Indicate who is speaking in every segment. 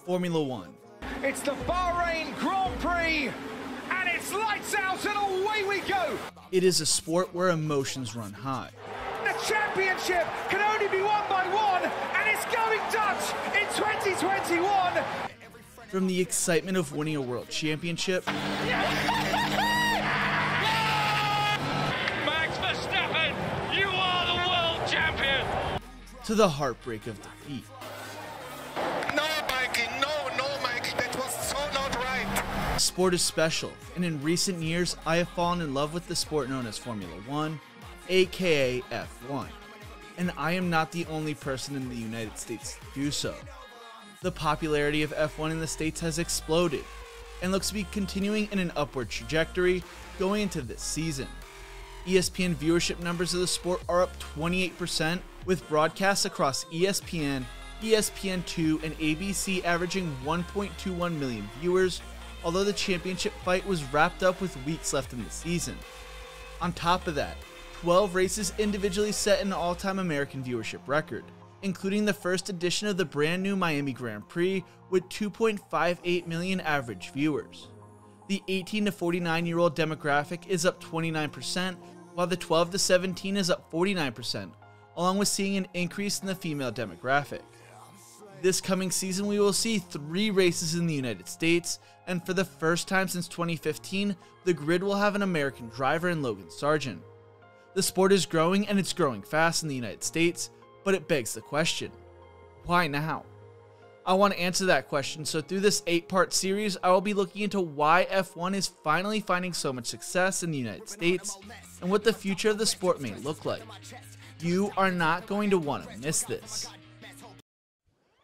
Speaker 1: Formula One.
Speaker 2: It's the Bahrain Grand Prix, and it's lights out and away we go.
Speaker 1: It is a sport where emotions run high.
Speaker 2: The championship can only be won by one, and it's going Dutch in 2021.
Speaker 1: From the excitement of winning a world championship
Speaker 3: Max Verstappen, you are the world champion!
Speaker 1: to the heartbreak of defeat.
Speaker 4: No, Mikey, no, Mikey, that was so not right.
Speaker 1: Sport is special, and in recent years, I have fallen in love with the sport known as Formula One, aka F1. And I am not the only person in the United States to do so. The popularity of F1 in the States has exploded, and looks to be continuing in an upward trajectory going into this season. ESPN viewership numbers of the sport are up 28%, with broadcasts across ESPN, ESPN2, and ABC averaging 1.21 million viewers, although the championship fight was wrapped up with weeks left in the season. On top of that, 12 races individually set an all-time American viewership record, including the first edition of the brand new Miami Grand Prix with 2.58 million average viewers. The 18 to 49-year-old demographic is up 29%, while the 12 to 17 is up 49%, along with seeing an increase in the female demographic. This coming season we will see 3 races in the United States, and for the first time since 2015, the grid will have an American driver in Logan Sargent. The sport is growing, and it's growing fast in the United States, but it begs the question, why now? I want to answer that question, so through this 8-part series, I will be looking into why F1 is finally finding so much success in the United States, and what the future of the sport may look like. You are not going to want to miss this.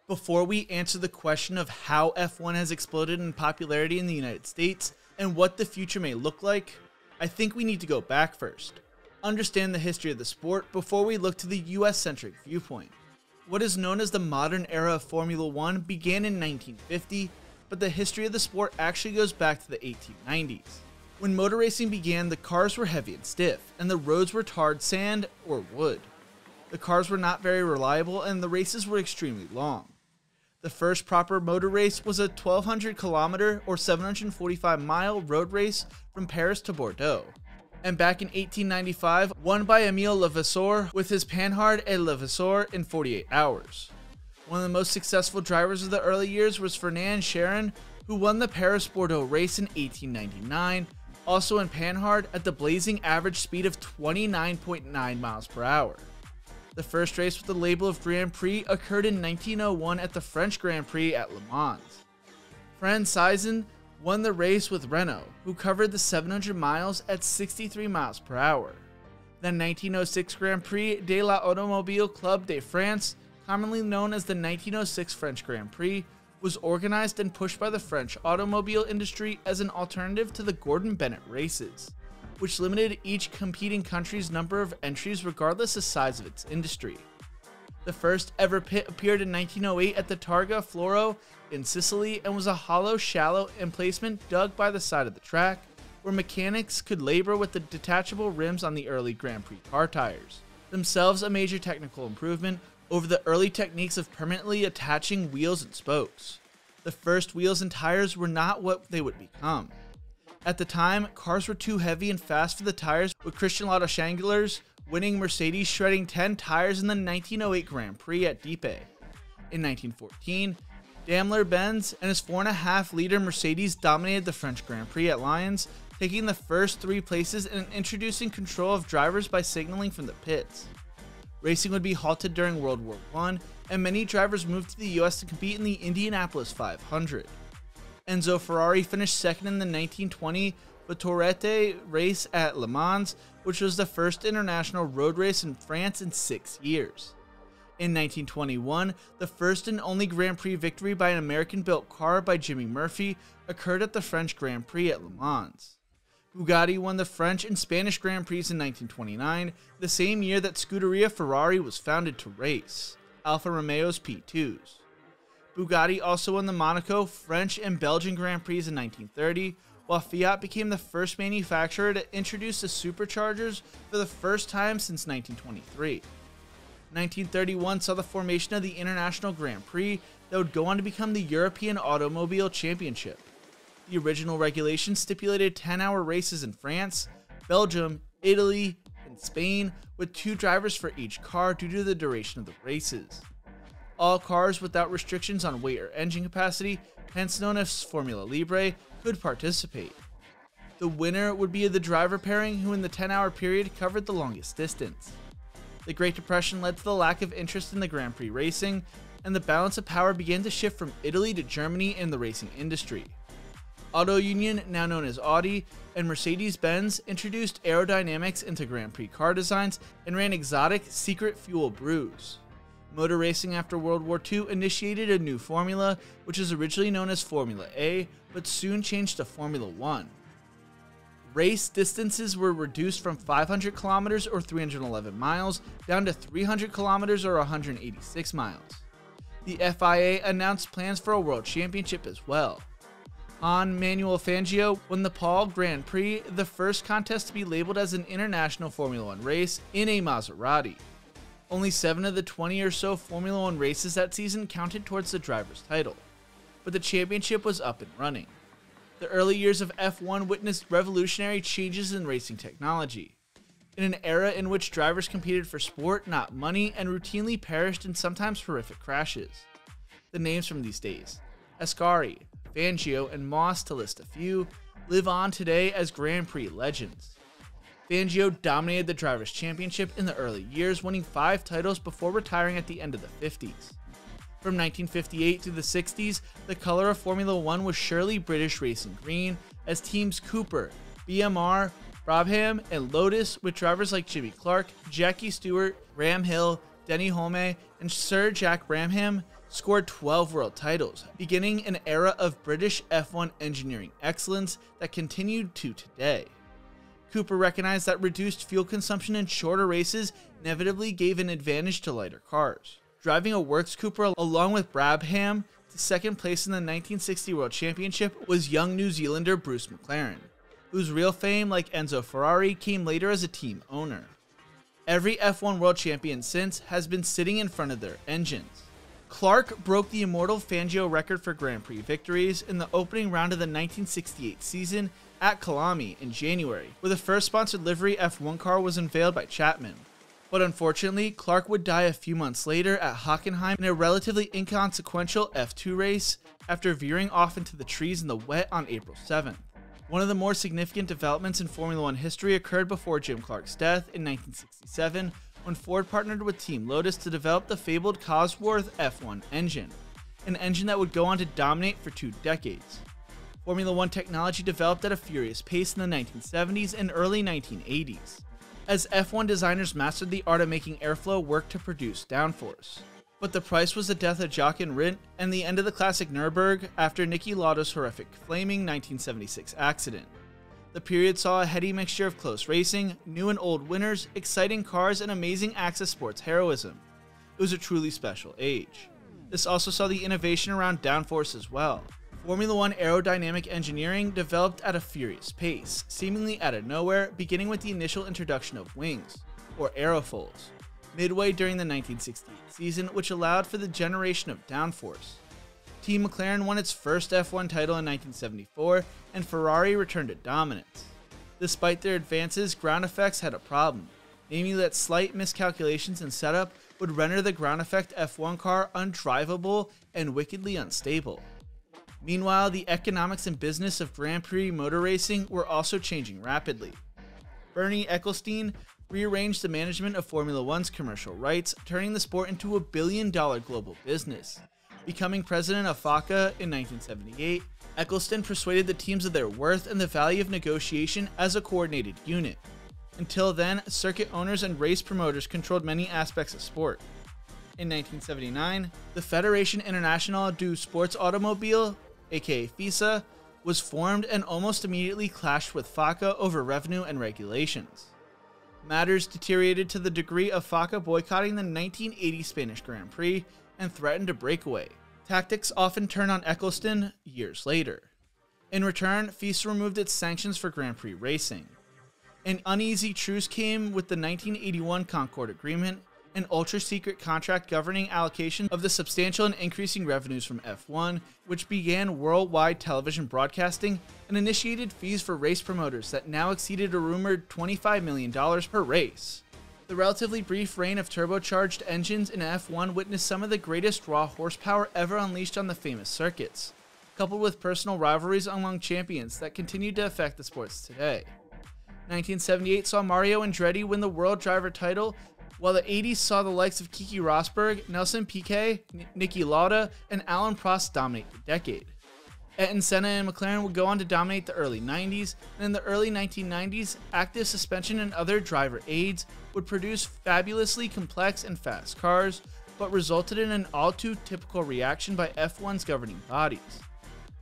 Speaker 1: Before we answer the question of how F1 has exploded in popularity in the United States, and what the future may look like, I think we need to go back first. Understand the history of the sport before we look to the US-centric viewpoint. What is known as the modern era of Formula One began in 1950, but the history of the sport actually goes back to the 1890s. When motor racing began, the cars were heavy and stiff, and the roads were tarred sand or wood. The cars were not very reliable, and the races were extremely long. The first proper motor race was a 1,200 kilometer or 745 mile road race from Paris to Bordeaux, and back in 1895 won by Emile Levasseur with his Panhard et Levasseur in 48 hours. One of the most successful drivers of the early years was Fernand Charron, who won the Paris-Bordeaux race in 1899, also in Panhard at the blazing average speed of 29.9 miles per hour. The first race with the label of Grand Prix occurred in 1901 at the French Grand Prix at Le Mans. Fran Saizen won the race with Renault, who covered the 700 miles at 63 miles per hour. The 1906 Grand Prix de l'Automobile Club de France, commonly known as the 1906 French Grand Prix, was organized and pushed by the French automobile industry as an alternative to the Gordon Bennett races, which limited each competing country's number of entries regardless of size of its industry. The first ever pit appeared in 1908 at the Targa Floro in Sicily and was a hollow, shallow emplacement dug by the side of the track, where mechanics could labor with the detachable rims on the early Grand Prix car tires, themselves a major technical improvement over the early techniques of permanently attaching wheels and spokes. The first wheels and tires were not what they would become. At the time, cars were too heavy and fast for the tires, with Christian Lauterschankler's winning Mercedes shredding 10 tires in the 1908 Grand Prix at Dieppe. In 1914, Daimler-Benz and his 4.5-liter Mercedes dominated the French Grand Prix at Lyons, taking the first 3 places and introducing control of drivers by signaling from the pits. Racing would be halted during World War I, and many drivers moved to the US to compete in the Indianapolis 500. Enzo Ferrari finished second in the 1920 Tourette race at Le Mans, which was the first international road race in France in 6 years. In 1921, the first and only Grand Prix victory by an American-built car by Jimmy Murphy occurred at the French Grand Prix at Le Mans. Bugatti won the French and Spanish Grand Prix in 1929, the same year that Scuderia Ferrari was founded to race, Alfa Romeo's P2s. Bugatti also won the Monaco, French, and Belgian Grand Prix in 1930, while Fiat became the first manufacturer to introduce the superchargers for the first time since 1923. 1931 saw the formation of the International Grand Prix that would go on to become the European Automobile Championship. The original regulations stipulated 10-hour races in France, Belgium, Italy, and Spain, with 2 drivers for each car due to the duration of the races. All cars without restrictions on weight or engine capacity, hence known as Formula Libre, could participate. The winner would be the driver pairing who in the 10-hour period covered the longest distance. The Great Depression led to the lack of interest in the Grand Prix racing, and the balance of power began to shift from Italy to Germany in the racing industry. Auto Union, now known as Audi, and Mercedes-Benz introduced aerodynamics into Grand Prix car designs and ran exotic secret fuel brews. Motor racing after World War II initiated a new formula, which was originally known as Formula A, but soon changed to Formula 1. Race distances were reduced from 500 kilometers or 311 miles down to 300 kilometers or 186 miles. The FIA announced plans for a world championship as well. Juan Manuel Fangio won the Paul Grand Prix, the first contest to be labeled as an international Formula 1 race in a Maserati. Only 7 of the 20 or so Formula 1 races that season counted towards the driver's title, but the championship was up and running. The early years of F1 witnessed revolutionary changes in racing technology. In an era in which drivers competed for sport, not money, and routinely perished in sometimes horrific crashes. The names from these days, Ascari, Fangio, and Moss, to list a few, live on today as Grand Prix legends. Fangio dominated the Drivers' Championship in the early years, winning 5 titles before retiring at the end of the 50s. From 1958 through the 60s, the color of Formula 1 was surely British racing green, as teams Cooper, BMR, Brabham, and Lotus, with drivers like Jimmy Clark, Jackie Stewart, Graham Hill, Denny Hulme, and Sir Jack Brabham, scored 12 world titles, beginning an era of British F1 engineering excellence that continued to today. Cooper recognized that reduced fuel consumption in shorter races inevitably gave an advantage to lighter cars, driving a Works Cooper along with Brabham to second place in the 1960 World Championship was young New Zealander Bruce McLaren, whose real fame, like Enzo Ferrari, came later as a team owner. Every F1 World Champion since has been sitting in front of their engines. Clark broke the immortal Fangio record for Grand Prix victories in the opening round of the 1968 season at Kalami in January, where the first sponsored livery F1 car was unveiled by Chapman. But unfortunately, Clark would die a few months later at Hockenheim in a relatively inconsequential F2 race after veering off into the trees in the wet on April 7th. One of the more significant developments in Formula 1 history occurred before Jim Clark's death in 1967, when Ford partnered with Team Lotus to develop the fabled Cosworth F1 engine, an engine that would go on to dominate for 2 decades. Formula 1 technology developed at a furious pace in the 1970s and early 1980s, as F1 designers mastered the art of making airflow work to produce downforce. But the price was the death of Jochen Rindt and the end of the classic Nürburgring after Niki Lauda's horrific flaming 1976 accident. The period saw a heady mixture of close racing, new and old winners, exciting cars, and amazing access sports heroism. It was a truly special age. This also saw the innovation around downforce as well. Formula 1 aerodynamic engineering developed at a furious pace, seemingly out of nowhere, beginning with the initial introduction of wings, or aerofoils, midway during the 1968 season, which allowed for the generation of downforce. Team McLaren won its first F1 title in 1974, and Ferrari returned to dominance. Despite their advances, ground effects had a problem, namely that slight miscalculations in setup would render the ground effect F1 car undrivable and wickedly unstable. Meanwhile, the economics and business of Grand Prix motor racing were also changing rapidly. Bernie Ecclestone rearranged the management of Formula 1's commercial rights, turning the sport into a billion-dollar global business. Becoming president of FACA in 1978, Ecclestone persuaded the teams of their worth and the value of negotiation as a coordinated unit. Until then, circuit owners and race promoters controlled many aspects of sport. In 1979, the Fédération Internationale du Sports Automobile, aka FISA, was formed and almost immediately clashed with FACA over revenue and regulations. Matters deteriorated to the degree of FACA boycotting the 1980 Spanish Grand Prix and threatened a breakaway. Tactics often turned on Ecclestone years later. In return, FISA removed its sanctions for Grand Prix racing. An uneasy truce came with the 1981 Concord Agreement, an ultra-secret contract governing allocation of the substantial and increasing revenues from F1, which began worldwide television broadcasting and initiated fees for race promoters that now exceeded a rumored $25 million per race. The relatively brief reign of turbocharged engines in F1 witnessed some of the greatest raw horsepower ever unleashed on the famous circuits, coupled with personal rivalries among champions that continued to affect the sports today. 1978 saw Mario Andretti win the World Driver title, while the 80s saw the likes of Keke Rosberg, Nelson Piquet, Niki Lauda, and Alain Prost dominate the decade. Ayrton Senna and McLaren would go on to dominate the early 90s, and in the early 1990s, active suspension and other driver aids would produce fabulously complex and fast cars, but resulted in an all-too-typical reaction by F1's governing bodies,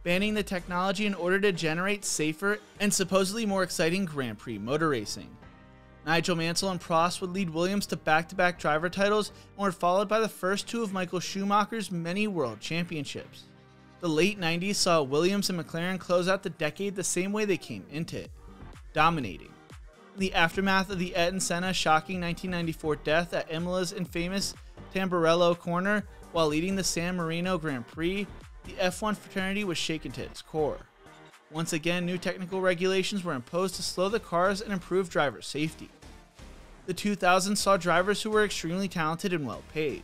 Speaker 1: banning the technology in order to generate safer and supposedly more exciting Grand Prix motor racing. Nigel Mansell and Prost would lead Williams to back-to-back driver titles and were followed by the first two of Michael Schumacher's many world championships. The late 90s saw Williams and McLaren close out the decade the same way they came into it, dominating. In the aftermath of the Ayrton Senna shocking 1994 death at Imola's infamous Tamburello corner while leading the San Marino Grand Prix, the F1 fraternity was shaken to its core. Once again, new technical regulations were imposed to slow the cars and improve driver safety. The 2000s saw drivers who were extremely talented and well paid.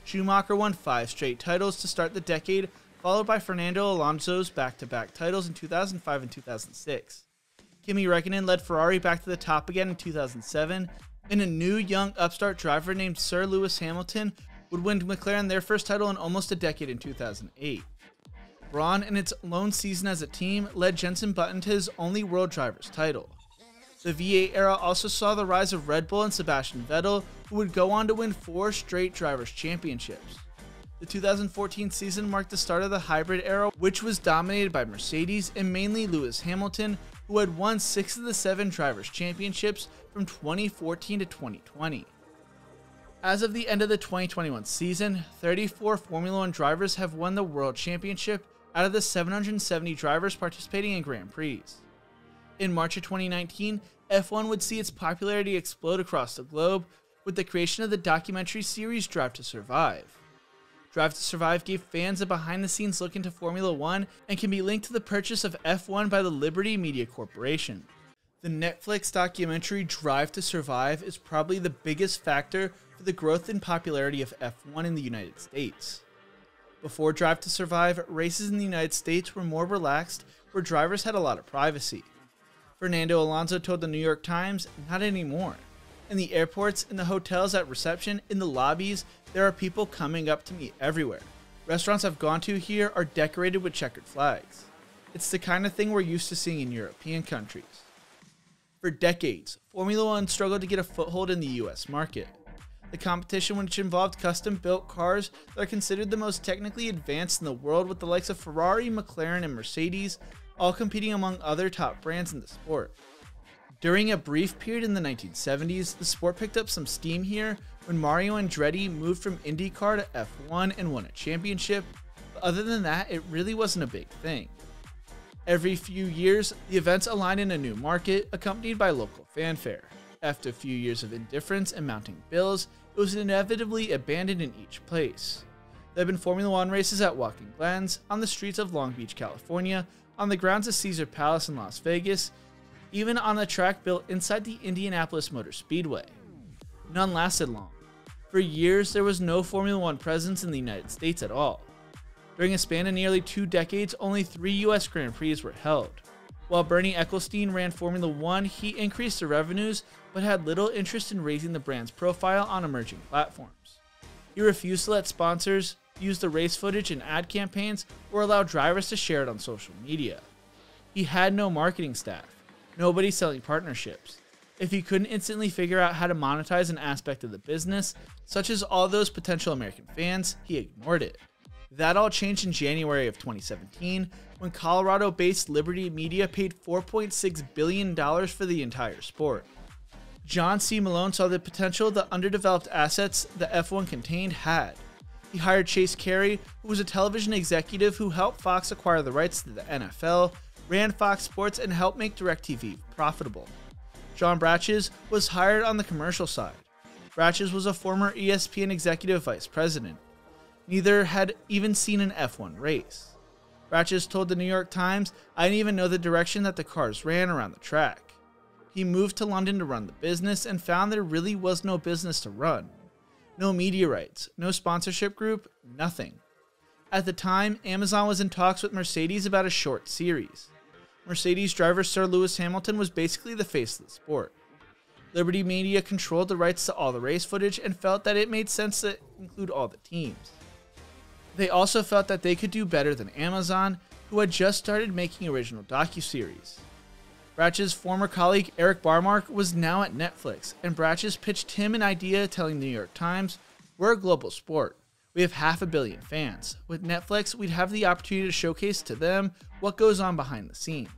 Speaker 1: Schumacher won 5 straight titles to start the decade, followed by Fernando Alonso's back-to-back titles in 2005 and 2006. Kimi Räikkönen led Ferrari back to the top again in 2007, and a new young upstart driver named Sir Lewis Hamilton would win McLaren their first title in almost a decade in 2008. Braun, in its lone season as a team, led Jenson Button to his only World Drivers title. The V8 era also saw the rise of Red Bull and Sebastian Vettel, who would go on to win 4 straight Drivers' Championships. The 2014 season marked the start of the hybrid era, which was dominated by Mercedes and mainly Lewis Hamilton, who had won 6 of the 7 Drivers' Championships from 2014 to 2020. As of the end of the 2021 season, 34 Formula 1 drivers have won the World Championship out of the 770 drivers participating in Grand Prix. In March of 2019, F1 would see its popularity explode across the globe with the creation of the documentary series Drive to Survive. Drive to Survive gave fans a behind-the-scenes look into Formula 1 and can be linked to the purchase of F1 by the Liberty Media Corporation. The Netflix documentary Drive to Survive is probably the biggest factor for the growth and popularity of F1 in the United States. Before Drive to Survive, races in the United States were more relaxed, where drivers had a lot of privacy. Fernando Alonso told the New York Times, "Not anymore. In the airports, in the hotels, at reception, in the lobbies, there are people coming up to me everywhere. Restaurants I've gone to here are decorated with checkered flags. It's the kind of thing we're used to seeing in European countries." For decades, Formula 1 struggled to get a foothold in the US market. The competition, which involved custom-built cars that are considered the most technically advanced in the world, with the likes of Ferrari, McLaren, and Mercedes, all competing among other top brands in the sport. During a brief period in the 1970s, the sport picked up some steam here when Mario Andretti moved from IndyCar to F1 and won a championship, but other than that, it really wasn't a big thing. Every few years, the events aligned in a new market, accompanied by local fanfare. After a few years of indifference and mounting bills, it was inevitably abandoned in each place. There have been Formula 1 races at Watkins Glens, on the streets of Long Beach, California, on the grounds of Caesar Palace in Las Vegas, even on a track built inside the Indianapolis Motor Speedway. None lasted long. For years, there was no Formula 1 presence in the United States at all. During a span of nearly 2 decades, only 3 US Grand Prix were held. While Bernie Ecclestone ran Formula 1, he increased the revenues, but had little interest in raising the brand's profile on emerging platforms. He refused to let sponsors use the race footage in ad campaigns or allow drivers to share it on social media. He had no marketing staff, nobody selling partnerships. If he couldn't instantly figure out how to monetize an aspect of the business, such as all those potential American fans, he ignored it. That all changed in January of 2017, when Colorado-based Liberty Media paid $4.6 billion for the entire sport. John C. Malone saw the potential the underdeveloped assets the F1 contained had. He hired Chase Carey, who was a television executive who helped Fox acquire the rights to the NFL, ran Fox Sports, and helped make DirecTV profitable. John Bratches was hired on the commercial side. Bratches was a former ESPN executive vice president. Neither had even seen an F1 race. Bratches told the New York Times, "I didn't even know the direction that the cars ran around the track." He moved to London to run the business and found there really was no business to run. No media rights, no sponsorship group, nothing. At the time, Amazon was in talks with Mercedes about a short series. Mercedes driver Sir Lewis Hamilton was basically the face of the sport. Liberty Media controlled the rights to all the race footage and felt that it made sense to include all the teams. They also felt that they could do better than Amazon, who had just started making original docuseries. Bratch's former colleague Eric Barmark was now at Netflix, and Bratches pitched him an idea, telling the New York Times, "We're a global sport. We have 500 million fans. With Netflix, we'd have the opportunity to showcase to them what goes on behind the scenes."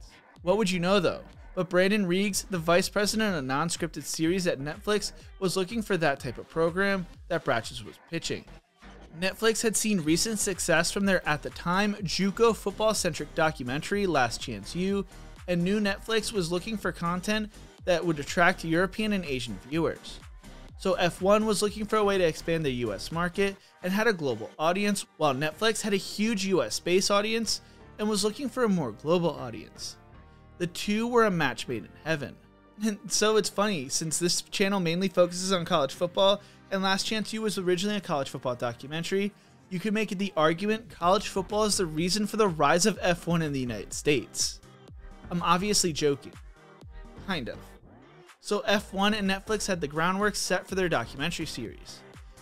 Speaker 1: What would you know though? But Brandon Reegs, the vice president of non-scripted series at Netflix, was looking for that type of program that Bratches was pitching. Netflix had seen recent success from their, at the time, JUCO football-centric documentary Last Chance U, and knew Netflix was looking for content that would attract European and Asian viewers. So F1 was looking for a way to expand the US market and had a global audience, while Netflix had a huge US-based audience and was looking for a more global audience. The two were a match made in heaven. And so it's funny, since this channel mainly focuses on college football, and Last Chance U was originally a college football documentary, you could make the argument college football is the reason for the rise of F1 in the United States. I'm obviously joking. Kind of. So F1 and Netflix had the groundwork set for their documentary series.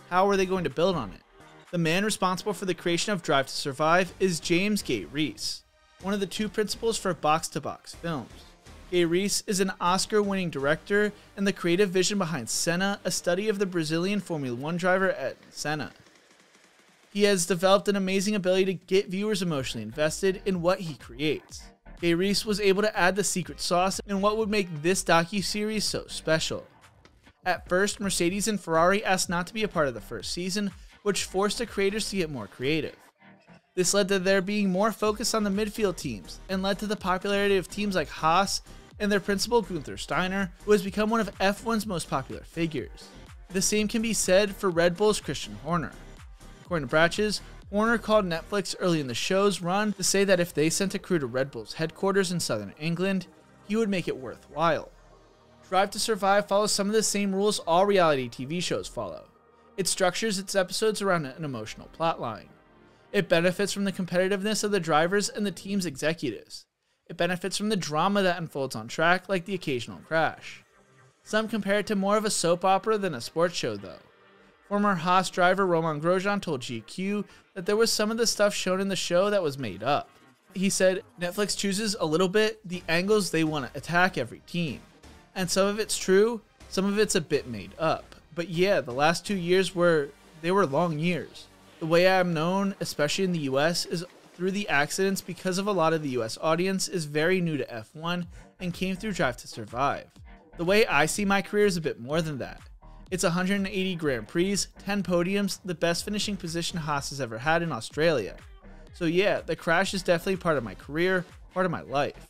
Speaker 1: How were they going to build on it? The man responsible for the creation of Drive to Survive is James Gay Reese, one of the two principals for Box to Box Films. Gay Reese is an Oscar-winning director and the creative vision behind Senna, a study of the Brazilian Formula 1 driver at Senna. He has developed an amazing ability to get viewers emotionally invested in what he creates. Gay Reese was able to add the secret sauce in what would make this docuseries so special. At first, Mercedes and Ferrari asked not to be a part of the first season, which forced the creators to get more creative. This led to there being more focus on the midfield teams, and led to the popularity of teams like Haas and their principal Gunther Steiner, who has become one of F1's most popular figures. The same can be said for Red Bull's Christian Horner. According to Bratches, Horner called Netflix early in the show's run to say that if they sent a crew to Red Bull's headquarters in southern England, he would make it worthwhile. Drive to Survive follows some of the same rules all reality TV shows follow. It structures its episodes around an emotional plotline. It benefits from the competitiveness of the drivers and the team's executives. It benefits from the drama that unfolds on track, like the occasional crash. Some compare it to more of a soap opera than a sports show though. Former Haas driver Romain Grosjean told GQ that there was some of the stuff shown in the show that was made up. He said, "Netflix chooses a little bit the angles they want to attack every team. And some of it's true, some of it's a bit made up. But yeah, the last 2 years were long years. The way I'm known, especially in the US, is through the accidents because of a lot of the US audience is very new to F1 and came through Drive to Survive. The way I see my career is a bit more than that. It's 180 Grand Prix, 10 podiums, the best finishing position Haas has ever had in Australia. So yeah, the crash is definitely part of my career, part of my life."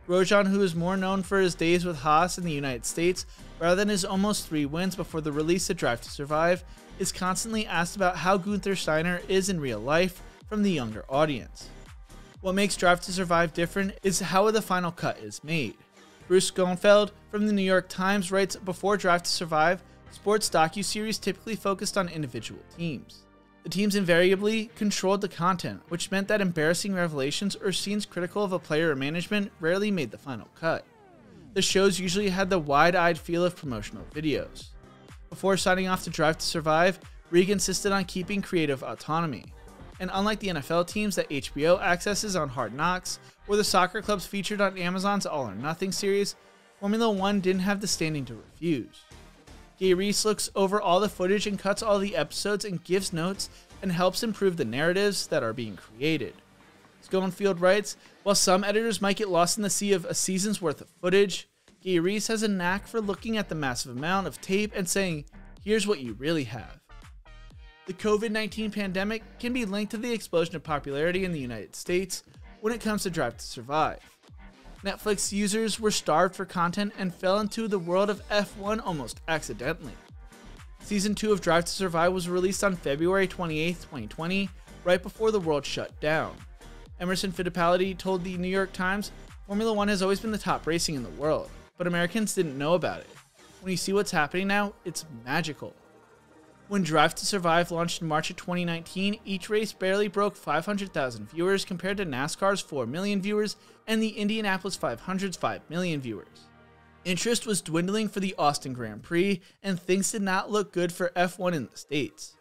Speaker 1: Grosjean, who is more known for his days with Haas in the United States rather than his almost 3 wins before the release of Drive to Survive, is constantly asked about how Gunther Steiner is in real life from the younger audience. What makes Drive to Survive different is how the final cut is made. Bruce Schoenfeld from the New York Times writes, "Before Drive to Survive, sports docuseries typically focused on individual teams. The teams invariably controlled the content, which meant that embarrassing revelations or scenes critical of a player or management rarely made the final cut. The shows usually had the wide-eyed feel of promotional videos." Before signing off to Drive to Survive, Reeg insisted on keeping creative autonomy. And unlike the NFL teams that HBO accesses on Hard Knocks, or the soccer clubs featured on Amazon's All or Nothing series, Formula 1 didn't have the standing to refuse. Gay Reese looks over all the footage and cuts all the episodes and gives notes and helps improve the narratives that are being created. Schoenfeld writes, "While some editors might get lost in the sea of a season's worth of footage, Gay Reese has a knack for looking at the massive amount of tape and saying, here's what you really have." The COVID-19 pandemic can be linked to the explosion of popularity in the United States when it comes to Drive to Survive. Netflix users were starved for content and fell into the world of F1 almost accidentally. Season 2 of Drive to Survive was released on February 28, 2020, right before the world shut down. Emerson Fittipaldi told the New York Times, "Formula One has always been the top racing in the world, but Americans didn't know about it. When you see what's happening now, it's magical." When Drive to Survive launched in March of 2019, each race barely broke 500,000 viewers compared to NASCAR's 4 million viewers and the Indianapolis 500's 5 million viewers. Interest was dwindling for the Austin Grand Prix, and things did not look good for F1 in the States.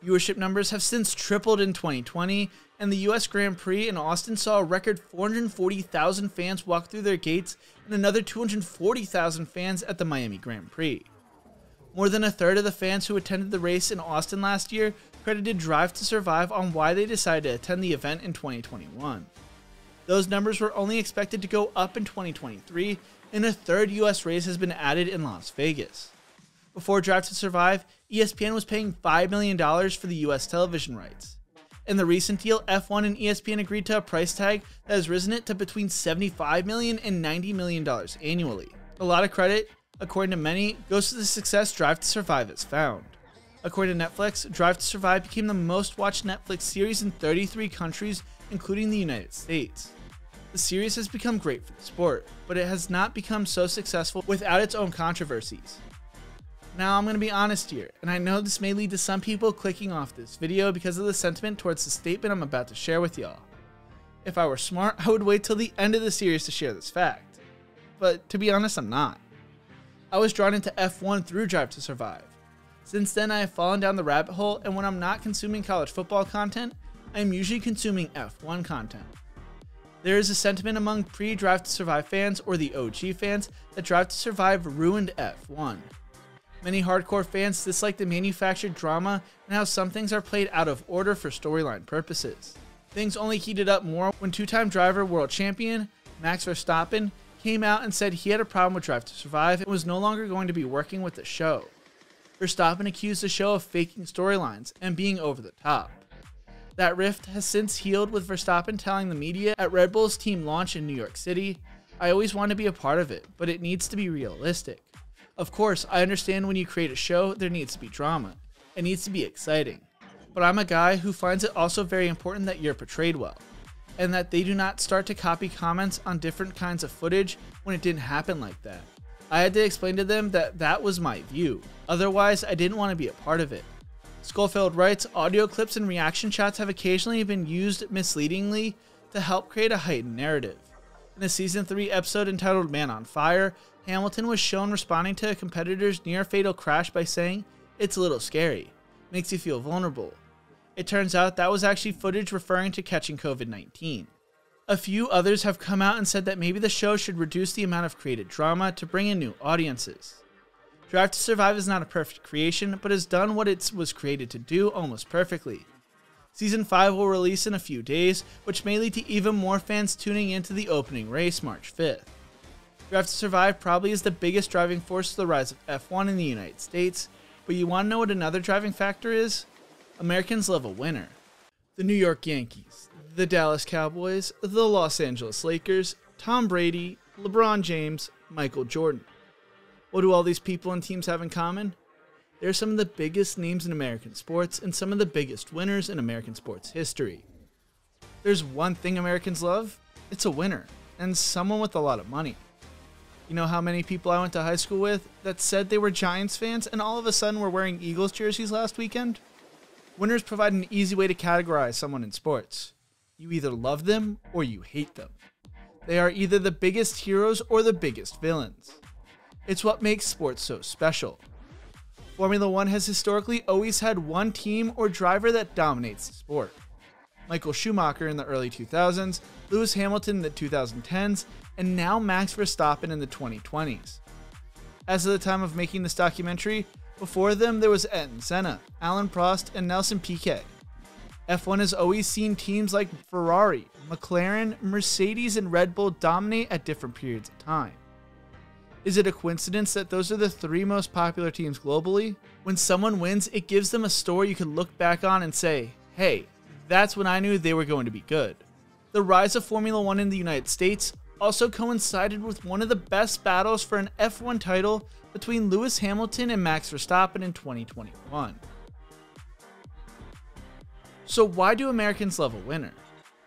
Speaker 1: Viewership numbers have since tripled in 2020, and the US Grand Prix in Austin saw a record 440,000 fans walk through their gates and another 240,000 fans at the Miami Grand Prix. More than a third of the fans who attended the race in Austin last year credited Drive to Survive on why they decided to attend the event in 2021. Those numbers were only expected to go up in 2023, and a third US race has been added in Las Vegas. Before Drive to Survive, ESPN was paying $5 million for the US television rights. In the recent deal, F1 and ESPN agreed to a price tag that has risen it to between $75 million and $90 million annually. A lot of credit, according to many, goes to the success Drive to Survive has found. According to Netflix, Drive to Survive became the most watched Netflix series in 33 countries, including the United States. The series has become great for the sport, but it has not become so successful without its own controversies. Now I'm going to be honest here, and I know this may lead to some people clicking off this video because of the sentiment towards the statement I'm about to share with y'all. If I were smart, I would wait till the end of the series to share this fact. But to be honest, I'm not. I was drawn into F1 through Drive to Survive. Since then, I have fallen down the rabbit hole, and when I'm not consuming college football content, I am usually consuming F1 content. There is a sentiment among pre-Drive to Survive fans, or the OG fans, that Drive to Survive ruined F1. Many hardcore fans dislike the manufactured drama and how some things are played out of order for storyline purposes. Things only heated up more when two-time driver world champion Max Verstappen came out and said he had a problem with Drive to Survive and was no longer going to be working with the show. Verstappen accused the show of faking storylines and being over the top. That rift has since healed, with Verstappen telling the media at Red Bull's team launch in New York City, "I always want to be a part of it, but it needs to be realistic. Of course, I understand when you create a show, there needs to be drama. It needs to be exciting. But I'm a guy who finds it also very important that you're portrayed well, and that they do not start to copy comments on different kinds of footage when it didn't happen like that. I had to explain to them that that was my view. Otherwise, I didn't want to be a part of it." Schofield writes, "Audio clips and reaction shots have occasionally been used misleadingly to help create a heightened narrative. In a Season 3 episode entitled Man on Fire, Hamilton was shown responding to a competitor's near-fatal crash by saying, 'It's a little scary. Makes you feel vulnerable.' It turns out that was actually footage referring to catching COVID-19. A few others have come out and said that maybe the show should reduce the amount of created drama to bring in new audiences. Drive to Survive is not a perfect creation, but has done what it was created to do almost perfectly. Season 5 will release in a few days, which may lead to even more fans tuning into the opening race March 5th. Drive to Survive probably is the biggest driving force to the rise of F1 in the United States, but you want to know what another driving factor is? Americans love a winner. The New York Yankees, the Dallas Cowboys, the Los Angeles Lakers, Tom Brady, LeBron James, Michael Jordan. What do all these people and teams have in common? They're some of the biggest names in American sports and some of the biggest winners in American sports history. There's one thing Americans love, it's a winner, and someone with a lot of money. You know how many people I went to high school with that said they were Giants fans and all of a sudden were wearing Eagles jerseys last weekend? Winners provide an easy way to categorize someone in sports. You either love them or you hate them. They are either the biggest heroes or the biggest villains. It's what makes sports so special. Formula One has historically always had one team or driver that dominates the sport. Michael Schumacher in the early 2000s, Lewis Hamilton in the 2010s, and now Max Verstappen in the 2020s. As of the time of making this documentary, before them there was Ayrton Senna, Alain Prost, and Nelson Piquet. F1 has always seen teams like Ferrari, McLaren, Mercedes, and Red Bull dominate at different periods of time. Is it a coincidence that those are the three most popular teams globally? When someone wins, it gives them a story you can look back on and say, hey, that's when I knew they were going to be good. The rise of Formula One in the United States also coincided with one of the best battles for an F1 title between Lewis Hamilton and Max Verstappen in 2021. So why do Americans love a winner?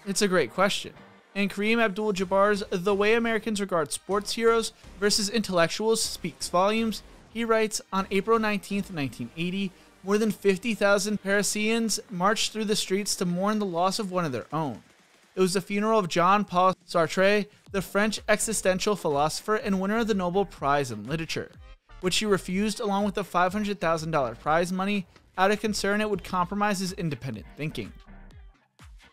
Speaker 1: It's a great question. And Kareem Abdul-Jabbar's The Way Americans Regard Sports Heroes versus Intellectuals speaks volumes. He writes, on April 19, 1980, more than 50,000 Parisians marched through the streets to mourn the loss of one of their own. It was the funeral of Jean-Paul Sartre, the French existential philosopher and winner of the Nobel Prize in Literature, which he refused along with the $500,000 prize money out of concern it would compromise his independent thinking.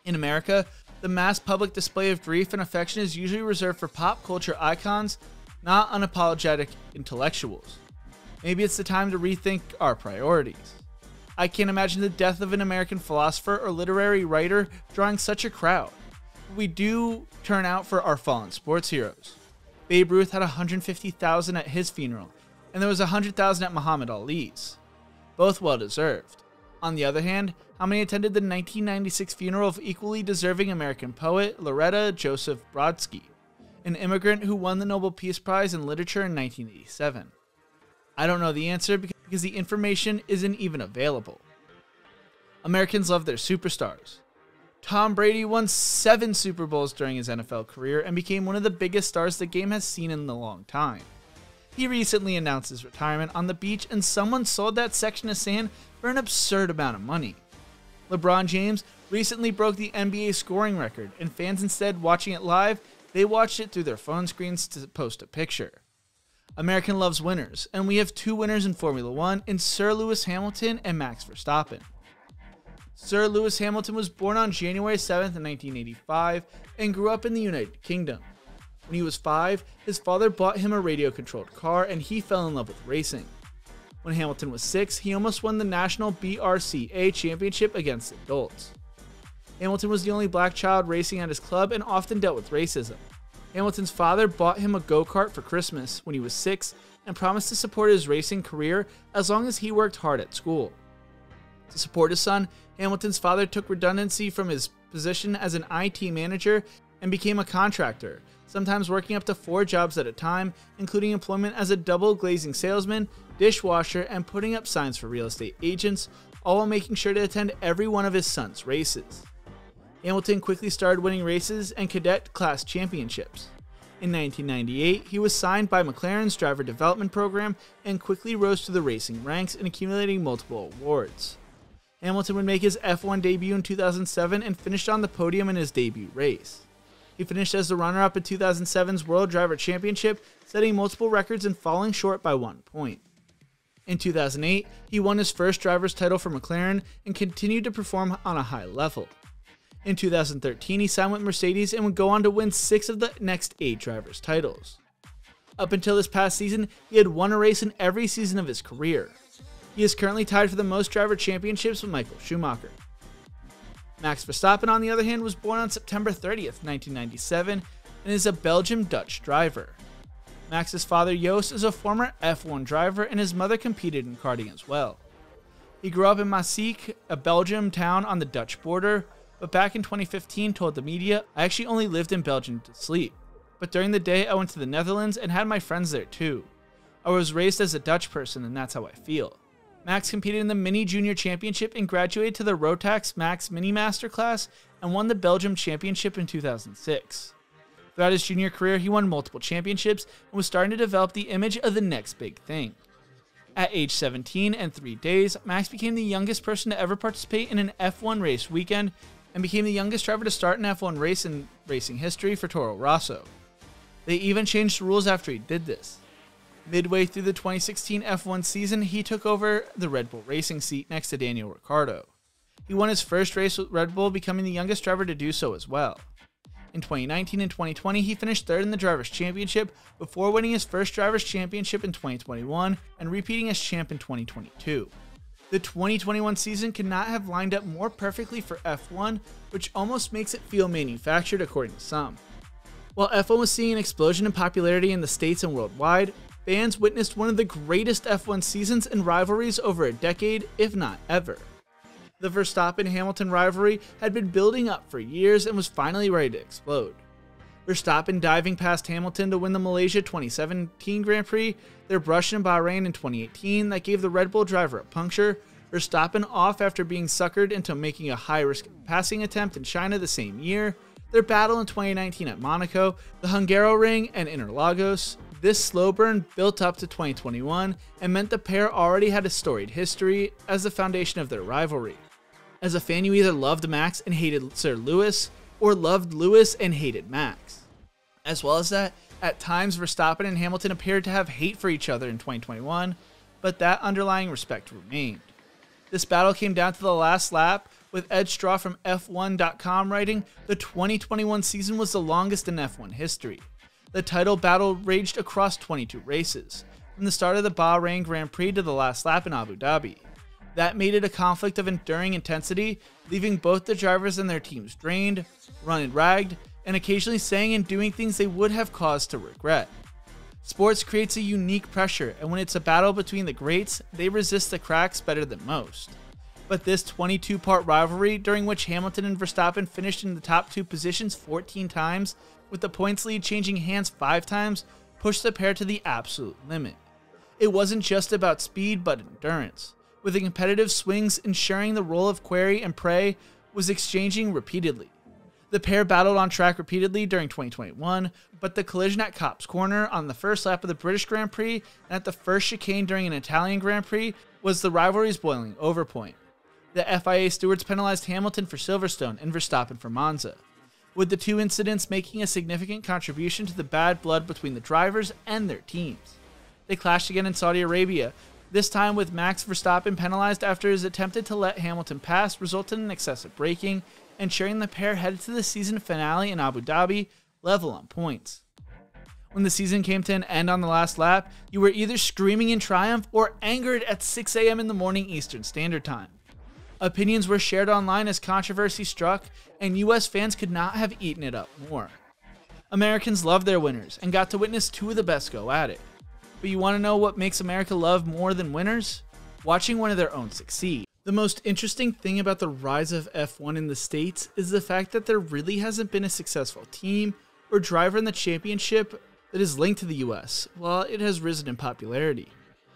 Speaker 1: In America, the mass public display of grief and affection is usually reserved for pop culture icons, not unapologetic intellectuals. Maybe it's the time to rethink our priorities. I can't imagine the death of an American philosopher or literary writer drawing such a crowd. We do turn out for our fallen sports heroes. Babe Ruth had 150,000 at his funeral, and there was 100,000 at Muhammad Ali's. Both well deserved. On the other hand, how many attended the 1996 funeral of equally deserving American poet Loretta Joseph Brodsky, an immigrant who won the Nobel Peace Prize in Literature in 1987? I don't know the answer because the information isn't even available. Americans love their superstars. Tom Brady won 7 Super Bowls during his NFL career and became one of the biggest stars the game has seen in a long time. He recently announced his retirement on the beach and someone sold that section of sand for an absurd amount of money. LeBron James recently broke the NBA scoring record, and fans, instead watching it live, they watched it through their phone screens to post a picture. American loves winners, and we have 2 winners in Formula 1 in Sir Lewis Hamilton and Max Verstappen. Sir Lewis Hamilton was born on January 7th, 1985 and grew up in the United Kingdom. When he was 5, his father bought him a radio-controlled car and he fell in love with racing. When Hamilton was 6, he almost won the National BRCA Championship against adults. Hamilton was the only black child racing at his club and often dealt with racism. Hamilton's father bought him a go-kart for Christmas when he was 6 and promised to support his racing career as long as he worked hard at school. To support his son, Hamilton's father took redundancy from his position as an IT manager and became a contractor, sometimes working up to 4 jobs at a time, including employment as a double glazing salesman, dishwasher, and putting up signs for real estate agents, all while making sure to attend every one of his son's races. Hamilton quickly started winning races and cadet class championships. In 1998, he was signed by McLaren's driver development program and quickly rose to the racing ranks and accumulating multiple awards. Hamilton would make his F1 debut in 2007 and finished on the podium in his debut race. He finished as the runner-up in 2007's World Driver Championship, setting multiple records and falling short by 1 point. In 2008, he won his first driver's title for McLaren and continued to perform on a high level. In 2013, he signed with Mercedes and would go on to win 6 of the next 8 drivers' titles. Up until this past season, he had won a race in every season of his career. He is currently tied for the most driver championships with Michael Schumacher. Max Verstappen, on the other hand, was born on September 30th, 1997, and is a Belgian-Dutch driver. Max's father, Joost, is a former F1 driver, and his mother competed in karting as well. He grew up in Maaseik, a Belgium town on the Dutch border, but back in 2015 told the media, "I actually only lived in Belgium to sleep. But during the day, I went to the Netherlands and had my friends there too. I was raised as a Dutch person, and that's how I feel." Max competed in the Mini Junior Championship and graduated to the Rotax Max Mini Master class and won the Belgium Championship in 2006. Throughout his junior career, he won multiple championships and was starting to develop the image of the next big thing. At age 17 and 3 days, Max became the youngest person to ever participate in an F1 race weekend and became the youngest driver to start an F1 race in racing history for Toro Rosso. They even changed the rules after he did this. Midway through the 2016 F1 season, he took over the Red Bull racing seat next to Daniel Ricciardo. He won his first race with Red Bull, becoming the youngest driver to do so as well. In 2019 and 2020, he finished third in the Drivers' Championship before winning his first Drivers' Championship in 2021 and repeating as champ in 2022. The 2021 season could not have lined up more perfectly for F1, which almost makes it feel manufactured according to some. While F1 was seeing an explosion in popularity in the States and worldwide, fans witnessed one of the greatest F1 seasons and rivalries over a decade, if not ever. The Verstappen-Hamilton rivalry had been building up for years and was finally ready to explode. Verstappen diving past Hamilton to win the Malaysia 2017 Grand Prix, their brush in Bahrain in 2018 that gave the Red Bull driver a puncture, Verstappen off after being suckered into making a high-risk passing attempt in China the same year, their battle in 2019 at Monaco, the Hungaroring and Interlagos. This slow burn built up to 2021 and meant the pair already had a storied history as the foundation of their rivalry. As a fan, you either loved Max and hated Sir Lewis, or loved Lewis and hated Max. As well as that, at times Verstappen and Hamilton appeared to have hate for each other in 2021, but that underlying respect remained. This battle came down to the last lap, with Ed Straw from F1.com writing, "The 2021 season was the longest in F1 history. The title battle raged across 22 races, from the start of the Bahrain Grand Prix to the last lap in Abu Dhabi. That made it a conflict of enduring intensity, leaving both the drivers and their teams drained, run and ragged, and occasionally saying and doing things they would have cause to regret. Sports creates a unique pressure, and when it's a battle between the greats, they resist the cracks better than most. But this 22-part rivalry, during which Hamilton and Verstappen finished in the top 2 positions 14 times, with the points lead changing hands 5 times, pushed the pair to the absolute limit. It wasn't just about speed, but endurance, with the competitive swings ensuring the role of quarry and prey was exchanging repeatedly. The pair battled on track repeatedly during 2021, but the collision at Copse Corner on the first lap of the British Grand Prix and at the first chicane during an Italian Grand Prix was the rivalry's boiling over point. The FIA stewards penalized Hamilton for Silverstone and Verstappen for Monza, with the 2 incidents making a significant contribution to the bad blood between the drivers and their teams. They clashed again in Saudi Arabia, this time with Max Verstappen penalized after his attempted to let Hamilton pass resulted in excessive braking, ensuring the pair headed to the season finale in Abu Dhabi level on points. When the season came to an end on the last lap, you were either screaming in triumph or angered at 6 a.m. in the morning Eastern Standard Time. Opinions were shared online as controversy struck, and US fans could not have eaten it up more. Americans loved their winners and got to witness 2 of the best go at it. But you want to know what makes America love more than winners? Watching one of their own succeed. The most interesting thing about the rise of F1 in the States is the fact that there really hasn't been a successful team or driver in the championship that is linked to the US, while it has risen in popularity.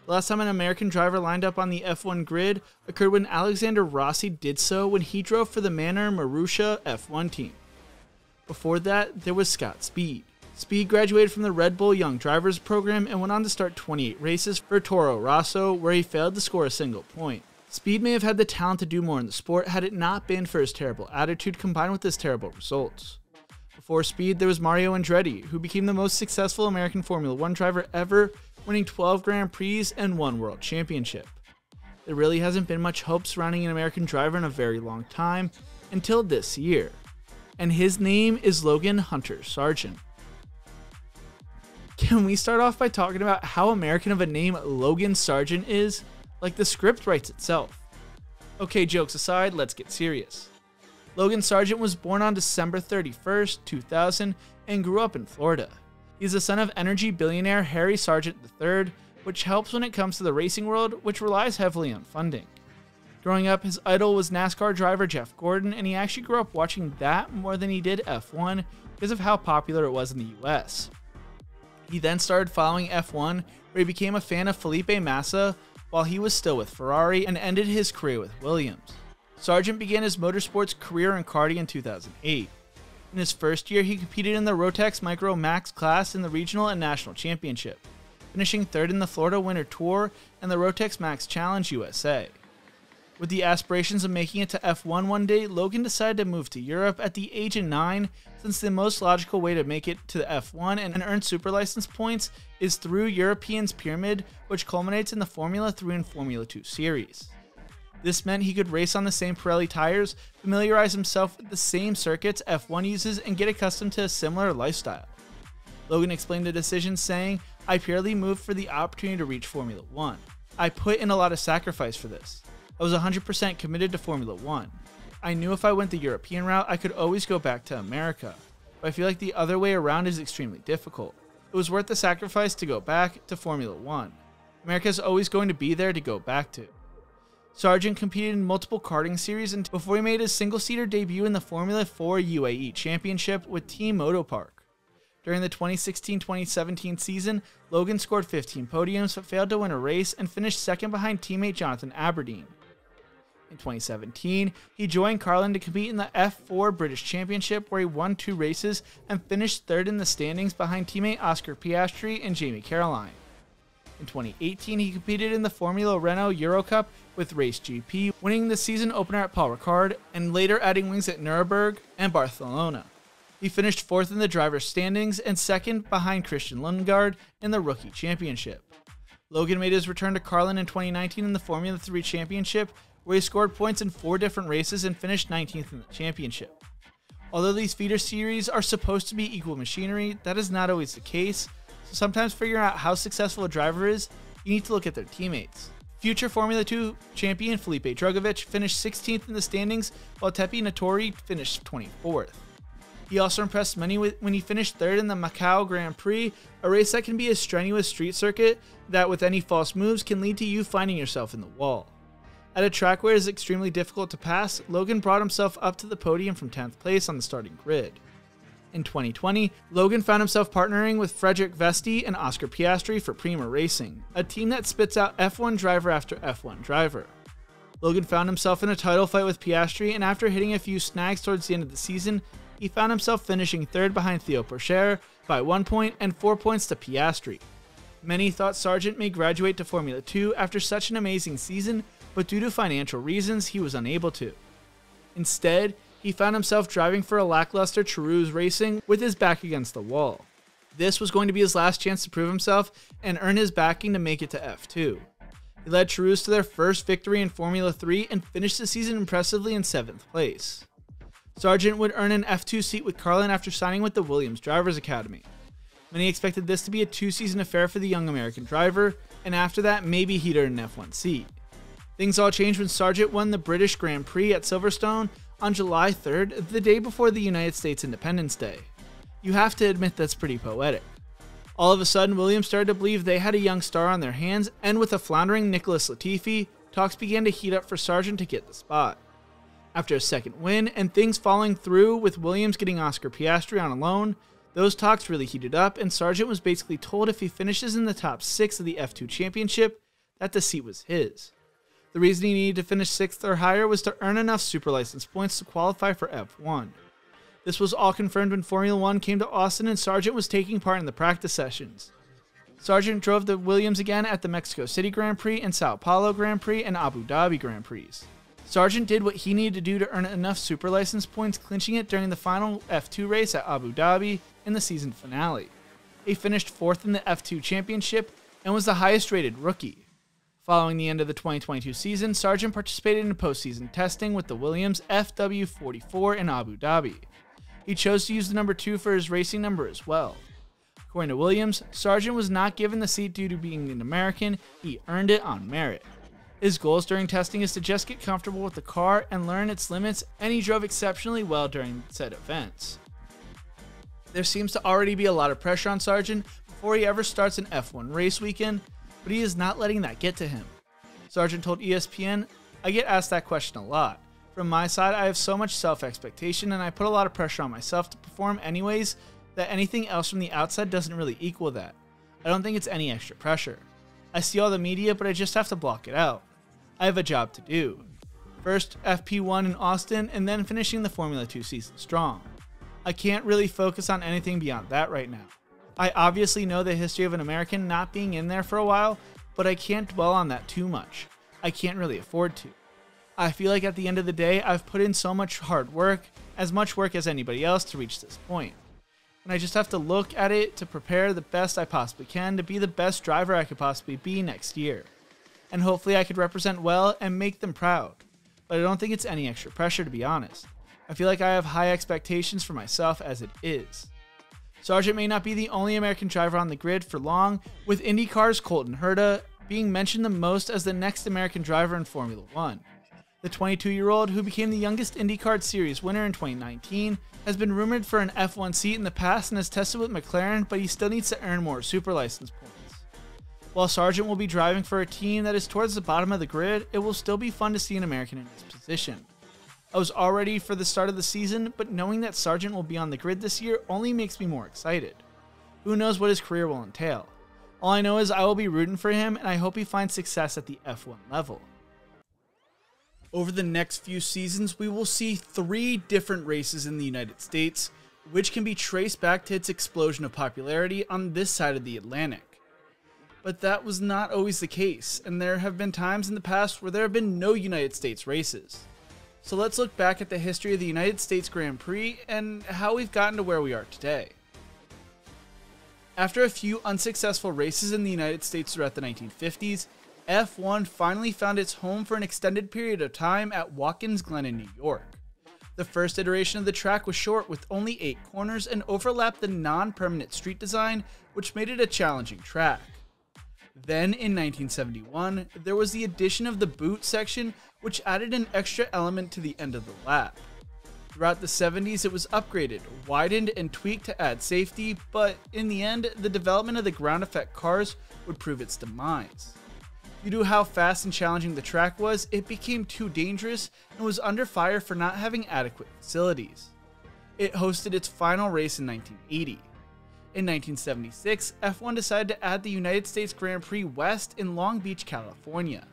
Speaker 1: The last time an American driver lined up on the F1 grid occurred when Alexander Rossi did so when he drove for the Manor Marussia F1 team. Before that, there was Scott Speed. Speed graduated from the Red Bull Young Drivers program and went on to start 28 races for Toro Rosso, where he failed to score a single point. Speed may have had the talent to do more in the sport had it not been for his terrible attitude combined with his terrible results. Before Speed, there was Mario Andretti, who became the most successful American Formula 1 driver ever, winning 12 Grand Prix and 1 World Championship. There really hasn't been much hope surrounding an American driver in a very long time, until this year. And his name is Logan Hunter Sargent. Can we start off by talking about how American of a name Logan Sargent is? Like the script writes itself. Okay, jokes aside, let's get serious. Logan Sargent was born on December 31st, 2000, and grew up in Florida. He's the son of energy billionaire Harry Sargent III, which helps when it comes to the racing world, which relies heavily on funding. Growing up, his idol was NASCAR driver Jeff Gordon, and he actually grew up watching that more than he did F1 because of how popular it was in the US. He then started following F1, where he became a fan of Felipe Massa while he was still with Ferrari and ended his career with Williams. Sargent began his motorsports career in karting in 2008. In his first year, he competed in the Rotax Micro Max class in the regional and national championship, finishing 3rd in the Florida Winter Tour and the Rotax Max Challenge USA. With the aspirations of making it to F1 one day, Logan decided to move to Europe at the age of 9, since the most logical way to make it to the F1 and earn super license points is through Europeans Pyramid, which culminates in the Formula 3 and Formula 2 series. This meant he could race on the same Pirelli tires, familiarize himself with the same circuits F1 uses, and get accustomed to a similar lifestyle. Logan explained the decision saying, "I purely moved for the opportunity to reach Formula 1. I put in a lot of sacrifice for this. I was 100% committed to Formula 1. I knew if I went the European route, I could always go back to America, but I feel like the other way around is extremely difficult. It was worth the sacrifice to go back to Formula 1. America is always going to be there to go back to." Sargent competed in multiple karting series before he made his single-seater debut in the Formula 4 UAE Championship with Team Motopark. During the 2016-2017 season, Logan scored 15 podiums but failed to win a race and finished second behind teammate Jonathan Aberdeen. In 2017, he joined Carlin to compete in the F4 British Championship, where he won 2 races and finished third in the standings behind teammate Oscar Piastri and Jamie Caroline. In 2018, he competed in the Formula Renault Eurocup with Race GP, winning the season opener at Paul Ricard and later adding wins at Nuremberg and Barcelona. He finished 4th in the driver's standings and 2nd behind Christian Lundgaard in the Rookie Championship. Logan made his return to Carlin in 2019 in the Formula 3 Championship, where he scored points in 4 different races and finished 19th in the championship. Although these feeder series are supposed to be equal machinery, that is not always the case, so sometimes figuring out how successful a driver is, you need to look at their teammates. Future Formula 2 champion Felipe Drugovich finished 16th in the standings, while Tepi Nattori finished 24th. He also impressed many when he finished 3rd in the Macau Grand Prix, a race that can be a strenuous street circuit that with any false moves can lead to you finding yourself in the wall. At a track where it is extremely difficult to pass, Logan brought himself up to the podium from 10th place on the starting grid. In 2020, Logan found himself partnering with Frederick Vesti and Oscar Piastri for Prima Racing, a team that spits out F1 driver after F1 driver. Logan found himself in a title fight with Piastri, and after hitting a few snags towards the end of the season, he found himself finishing 3rd behind Theo Pourchaire by 1 point and 4 points to Piastri. Many thought Sargent may graduate to Formula 2 after such an amazing season, but due to financial reasons, he was unable to. Instead, he found himself driving for a lackluster Charouz Racing with his back against the wall. This was going to be his last chance to prove himself and earn his backing to make it to F2. He led Charouz to their first victory in Formula 3 and finished the season impressively in 7th place. Sargent would earn an F2 seat with Carlin after signing with the Williams Drivers Academy. Many expected this to be a 2-season affair for the young American driver, and after that, maybe he'd earn an F1 seat. Things all changed when Sargent won the British Grand Prix at Silverstone on July 3rd, the day before the United States Independence Day. You have to admit that's pretty poetic. All of a sudden, Williams started to believe they had a young star on their hands, and with a floundering Nicholas Latifi, talks began to heat up for Sargent to get the spot. After a second win, and things falling through with Williams getting Oscar Piastri on a loan, those talks really heated up, and Sargent was basically told if he finishes in the top 6 of the F2 Championship, that the seat was his. The reason he needed to finish 6th or higher was to earn enough super license points to qualify for F1. This was all confirmed when Formula 1 came to Austin and Sargent was taking part in the practice sessions. Sargent drove the Williams again at the Mexico City Grand Prix and Sao Paulo Grand Prix and Abu Dhabi Grand Prix. Sargent did what he needed to do to earn enough super license points, clinching it during the final F2 race at Abu Dhabi in the season finale. He finished 4th in the F2 Championship and was the highest rated rookie. Following the end of the 2022 season, Sargent participated in postseason testing with the Williams FW44 in Abu Dhabi. He chose to use the number 2 for his racing number as well. According to Williams, Sargent was not given the seat due to being an American, he earned it on merit. His goals during testing is to just get comfortable with the car and learn its limits, and he drove exceptionally well during said events. There seems to already be a lot of pressure on Sargent before he ever starts an F1 race weekend, but he is not letting that get to him. Sargent told ESPN, "I get asked that question a lot. From my side, I have so much self-expectation and I put a lot of pressure on myself to perform anyways that anything else from the outside doesn't really equal that. I don't think it's any extra pressure. I see all the media, but I just have to block it out. I have a job to do. First, FP1 in Austin, and then finishing the Formula 2 season strong. I can't really focus on anything beyond that right now. I obviously know the history of an American not being in there for a while, but I can't dwell on that too much. I can't really afford to. I feel like at the end of the day, I've put in so much hard work, as much work as anybody else to reach this point. And I just have to look at it to prepare the best I possibly can to be the best driver I could possibly be next year. And hopefully I could represent well and make them proud. But I don't think it's any extra pressure, to be honest. I feel like I have high expectations for myself as it is." Sargent may not be the only American driver on the grid for long, with IndyCar's Colton Herta being mentioned the most as the next American driver in Formula 1. The 22-year-old, who became the youngest IndyCar Series winner in 2019, has been rumored for an F1 seat in the past and has tested with McLaren, but he still needs to earn more super license points. While Sargent will be driving for a team that is towards the bottom of the grid, it will still be fun to see an American in this position. I was all ready for the start of the season, but knowing that Sargent will be on the grid this year only makes me more excited. Who knows what his career will entail? All I know is I will be rooting for him, and I hope he finds success at the F1 level. Over the next few seasons, we will see 3 different races in the United States, which can be traced back to its explosion of popularity on this side of the Atlantic. But that was not always the case, and there have been times in the past where there have been no United States races. So let's look back at the history of the United States Grand Prix and how we've gotten to where we are today. After a few unsuccessful races in the United States throughout the 1950s, F1 finally found its home for an extended period of time at Watkins Glen in New York. The first iteration of the track was short with only 8 corners and overlapped the non-permanent street design, which made it a challenging track. Then in 1971, there was the addition of the boot section, which added an extra element to the end of the lap. Throughout the 70s, it was upgraded, widened, and tweaked to add safety, but in the end, the development of the ground effect cars would prove its demise. Due to how fast and challenging the track was, it became too dangerous and was under fire for not having adequate facilities. It hosted its final race in 1980. In 1976, F1 decided to add the United States Grand Prix West in Long Beach, California.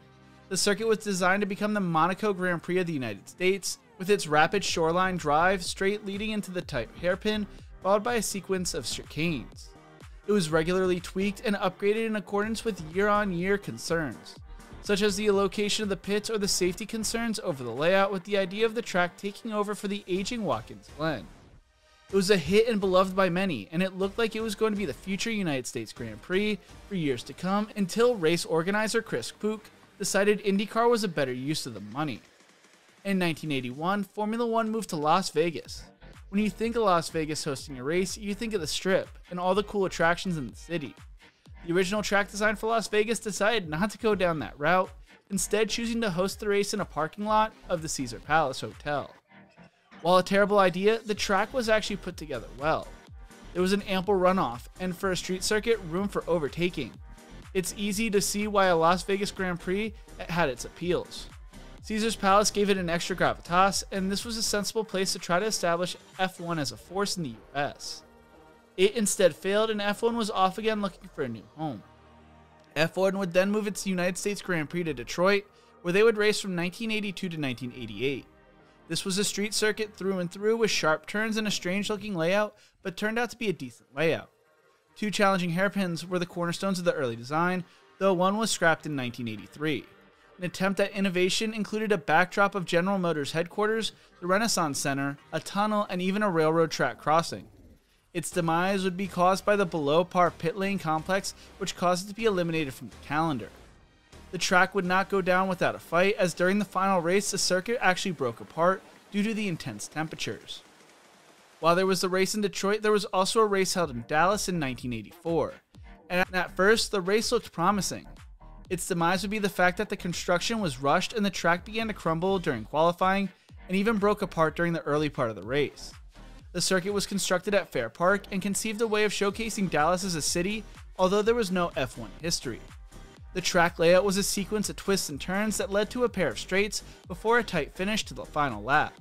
Speaker 1: The circuit was designed to become the Monaco Grand Prix of the United States, with its rapid shoreline drive straight leading into the tight hairpin, followed by a sequence of chicanes. It was regularly tweaked and upgraded in accordance with year-on-year concerns, such as the location of the pits or the safety concerns over the layout, with the idea of the track taking over for the aging Watkins Glen. It was a hit and beloved by many, and it looked like it was going to be the future United States Grand Prix for years to come until race organizer Chris Pook decided IndyCar was a better use of the money. In 1981, Formula One moved to Las Vegas. When you think of Las Vegas hosting a race, you think of the Strip and all the cool attractions in the city. The original track design for Las Vegas decided not to go down that route, instead choosing to host the race in a parking lot of the Caesar Palace Hotel. While a terrible idea, the track was actually put together well. There was an ample runoff, and for a street circuit, room for overtaking. It's easy to see why a Las Vegas Grand Prix had its appeals. Caesar's Palace gave it an extra gravitas, and this was a sensible place to try to establish F1 as a force in the US. It instead failed, and F1 was off again looking for a new home. F1 would then move its United States Grand Prix to Detroit, where they would race from 1982 to 1988. This was a street circuit through and through with sharp turns and a strange looking layout, but turned out to be a decent layout. 2 challenging hairpins were the cornerstones of the early design, though one was scrapped in 1983. An attempt at innovation included a backdrop of General Motors headquarters, the Renaissance Center, a tunnel, and even a railroad track crossing. Its demise would be caused by the below-par pit lane complex, which caused it to be eliminated from the calendar. The track would not go down without a fight, as during the final race, the circuit actually broke apart due to the intense temperatures. While there was the race in Detroit, there was also a race held in Dallas in 1984, and at first, the race looked promising. Its demise would be the fact that the construction was rushed and the track began to crumble during qualifying and even broke apart during the early part of the race. The circuit was constructed at Fair Park and conceived a way of showcasing Dallas as a city, although there was no F1 history. The track layout was a sequence of twists and turns that led to a pair of straights before a tight finish to the final lap.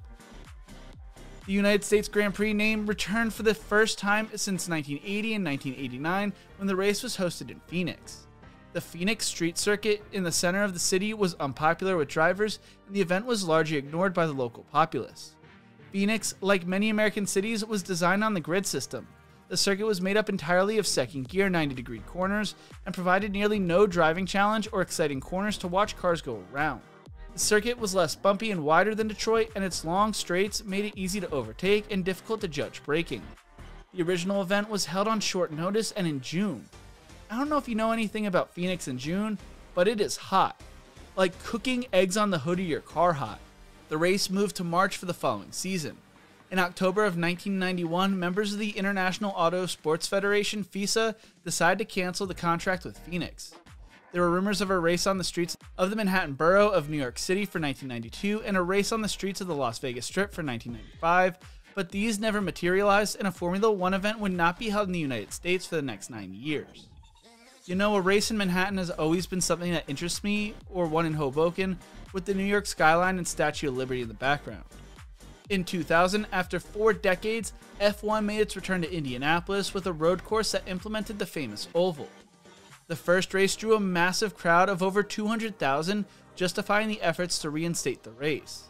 Speaker 1: The United States Grand Prix name returned for the first time since 1980 and 1989 when the race was hosted in Phoenix. The Phoenix Street Circuit in the center of the city was unpopular with drivers, and the event was largely ignored by the local populace. Phoenix, like many American cities, was designed on the grid system. The circuit was made up entirely of second gear 90-degree corners and provided nearly no driving challenge or exciting corners to watch cars go around. The circuit was less bumpy and wider than Detroit, and its long straights made it easy to overtake and difficult to judge braking. The original event was held on short notice and in June. I don't know if you know anything about Phoenix in June, but it is hot. Like cooking eggs on the hood of your car hot. The race moved to March for the following season. In October of 1991, members of the International Auto Sports Federation, FISA, decided to cancel the contract with Phoenix. There were rumors of a race on the streets of the Manhattan borough of New York City for 1992 and a race on the streets of the Las Vegas Strip for 1995, but these never materialized, and a Formula One event would not be held in the United States for the next 9 years. You know, a race in Manhattan has always been something that interests me, or one in Hoboken, with the New York skyline and Statue of Liberty in the background. In 2000, after 4 decades, F1 made its return to Indianapolis with a road course that implemented the famous oval. The first race drew a massive crowd of over 200,000, justifying the efforts to reinstate the race.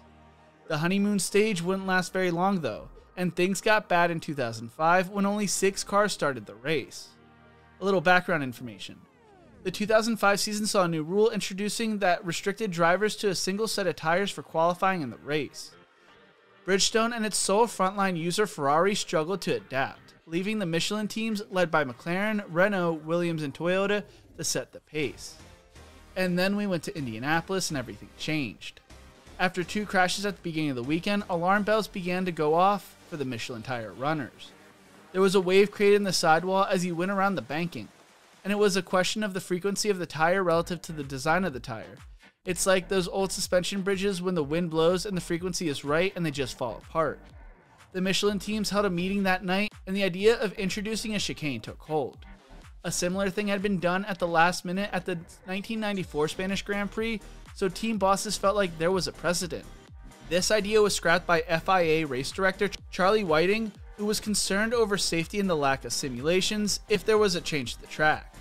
Speaker 1: The honeymoon stage wouldn't last very long though, and things got bad in 2005 when only 6 cars started the race. A little background information. The 2005 season saw a new rule introducing that restricted drivers to a single set of tires for qualifying in the race. Bridgestone and its sole frontline user Ferrari struggled to adapt, leaving the Michelin teams led by McLaren, Renault, Williams, and Toyota to set the pace. And then we went to Indianapolis and everything changed. After 2 crashes at the beginning of the weekend, alarm bells began to go off for the Michelin tire runners. There was a wave created in the sidewall as you went around the banking, and it was a question of the frequency of the tire relative to the design of the tire. It's like those old suspension bridges when the wind blows and the frequency is right and they just fall apart. The Michelin teams held a meeting that night, and the idea of introducing a chicane took hold. A similar thing had been done at the last minute at the 1994 Spanish Grand Prix, so team bosses felt like there was a precedent. This idea was scrapped by FIA race director Charlie Whiting, who was concerned over safety and the lack of simulations if there was a change to the track.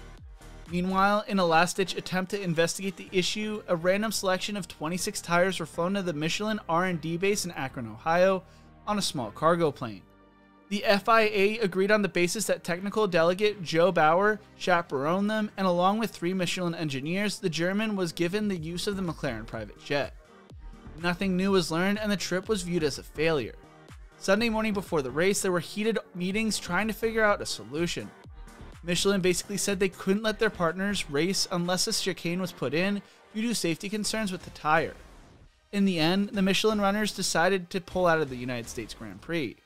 Speaker 1: Meanwhile, in a last-ditch attempt to investigate the issue, a random selection of 26 tires were flown to the Michelin R&D base in Akron, Ohio, on a small cargo plane. The FIA agreed on the basis that technical delegate Joe Bauer chaperoned them, and along with 3 Michelin engineers, the German was given the use of the McLaren private jet. Nothing new was learned, and the trip was viewed as a failure. Sunday morning before the race, there were heated meetings trying to figure out a solution. Michelin basically said they couldn't let their partners race unless a chicane was put in due to safety concerns with the tire. In the end, the Michelin runners decided to pull out of the United States Grand Prix.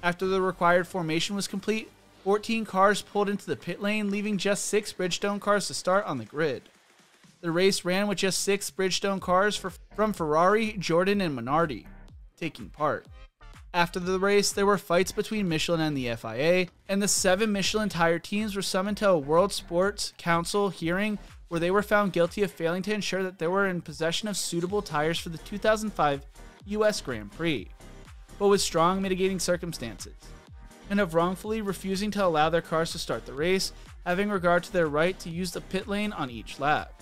Speaker 1: After the required formation was complete, 14 cars pulled into the pit lane, leaving just 6 Bridgestone cars to start on the grid. The race ran with just 6 Bridgestone cars from Ferrari, Jordan, and Minardi taking part. After the race, there were fights between Michelin and the FIA, and the 7 Michelin tire teams were summoned to a World Sports Council hearing where they were found guilty of failing to ensure that they were in possession of suitable tires for the 2005 US Grand Prix, but with strong mitigating circumstances, and of wrongfully refusing to allow their cars to start the race, having regard to their right to use the pit lane on each lap.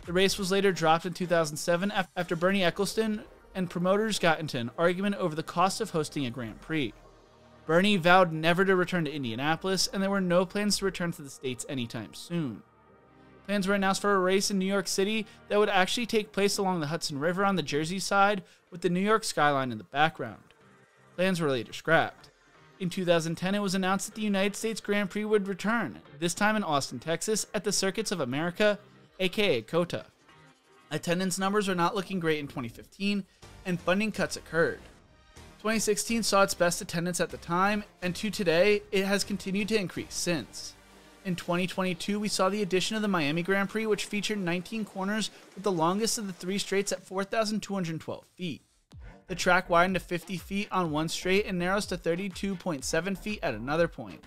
Speaker 1: The race was later dropped in 2007 after Bernie Ecclestone and promoters got into an argument over the cost of hosting a Grand Prix. Bernie vowed never to return to Indianapolis, and there were no plans to return to the States anytime soon. Plans were announced for a race in New York City that would actually take place along the Hudson River on the Jersey side with the New York skyline in the background. Plans were later scrapped. In 2010, it was announced that the United States Grand Prix would return, this time in Austin, Texas, at the Circuits of America, aka COTA. Attendance numbers were not looking great in 2015, and funding cuts occurred. 2016 saw its best attendance at the time, and to today, it has continued to increase since. In 2022, we saw the addition of the Miami Grand Prix, which featured 19 corners with the longest of the 3 straights at 4,212 feet. The track widened to 50 feet on one straight and narrows to 32.7 feet at another point,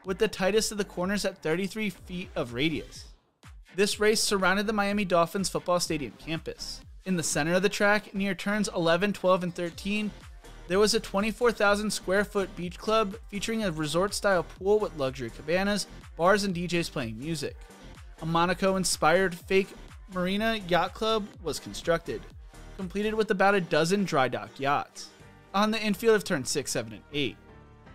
Speaker 1: with the tightest of the corners at 33 feet of radius. This race surrounded the Miami Dolphins football stadium campus. In the center of the track, near turns 11, 12, and 13, there was a 24,000 square foot beach club featuring a resort-style pool with luxury cabanas, bars, and DJs playing music. A Monaco-inspired fake marina yacht club was constructed, completed with about a dozen dry dock yachts, on the infield of turns 6, 7, and 8.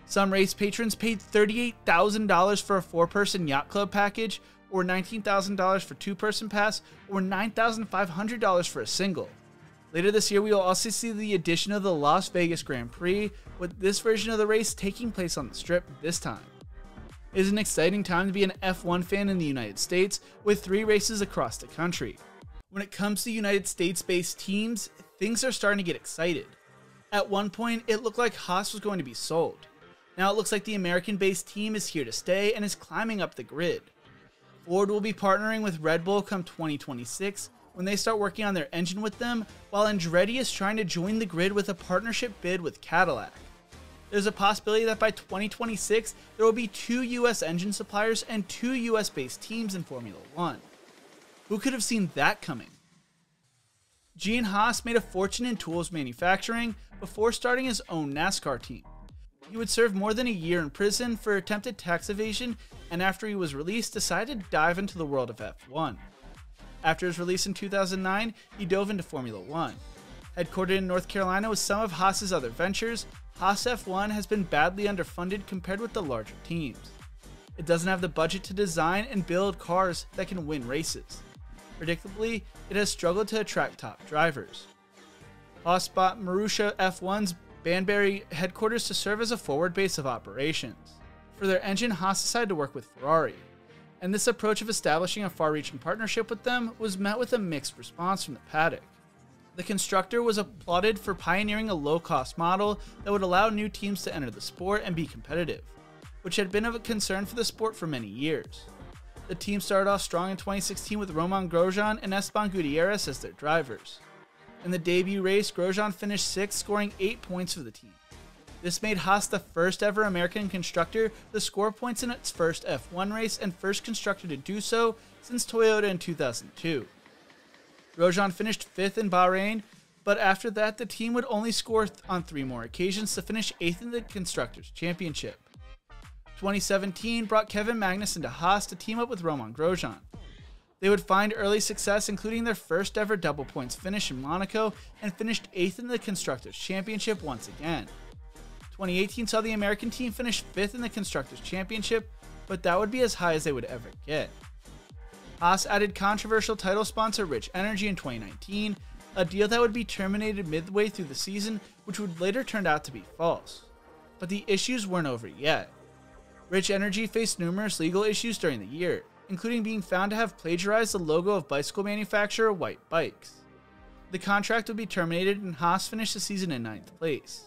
Speaker 1: Some race patrons paid $38,000 for a 4-person yacht club package, or $19,000 for 2-person pass, or $9,500 for a single. Later this year, we will also see the addition of the Las Vegas Grand Prix, with this version of the race taking place on the Strip this time. It is an exciting time to be an F1 fan in the United States, with 3 races across the country. When it comes to United States-based teams, things are starting to get excited. At one point, it looked like Haas was going to be sold. Now it looks like the American-based team is here to stay and is climbing up the grid. Ford will be partnering with Red Bull come 2026 when they start working on their engine with them, while Andretti is trying to join the grid with a partnership bid with Cadillac. There's a possibility that by 2026, there will be 2 US engine suppliers and 2 US-based teams in Formula 1. Who could have seen that coming? Gene Haas made a fortune in tools manufacturing before starting his own NASCAR team. He would serve more than a year in prison for attempted tax evasion, and after he was released, decided to dive into the world of F1. After his release in 2009, he dove into Formula 1. Headquartered in North Carolina with some of Haas's other ventures, Haas F1 has been badly underfunded compared with the larger teams. It doesn't have the budget to design and build cars that can win races. Predictably, it has struggled to attract top drivers. Haas bought Marussia F1's Banbury headquarters to serve as a forward base of operations. For their engine, Haas decided to work with Ferrari, and this approach of establishing a far-reaching partnership with them was met with a mixed response from the paddock. The constructor was applauded for pioneering a low-cost model that would allow new teams to enter the sport and be competitive, which had been of a concern for the sport for many years. The team started off strong in 2016 with Romain Grosjean and Esteban Gutierrez as their drivers. In the debut race, Grosjean finished 6th, scoring 8 points for the team. This made Haas the first ever American constructor to score points in its first F1 race and first constructor to do so since Toyota in 2002. Grosjean finished 5th in Bahrain, but after that the team would only score on 3 more occasions to finish 8th in the Constructors' Championship. 2017 brought Kevin Magnussen to Haas to team up with Romain Grosjean. They would find early success, including their first ever double points finish in Monaco, and finished 8th in the Constructors' Championship once again. 2018 saw the American team finish 5th in the Constructors' Championship, but that would be as high as they would ever get. Haas added controversial title sponsor Rich Energy in 2019, a deal that would be terminated midway through the season, which would later turn out to be false. But the issues weren't over yet. Rich Energy faced numerous legal issues during the year, including being found to have plagiarized the logo of bicycle manufacturer White Bikes. The contract would be terminated and Haas finished the season in 9th place.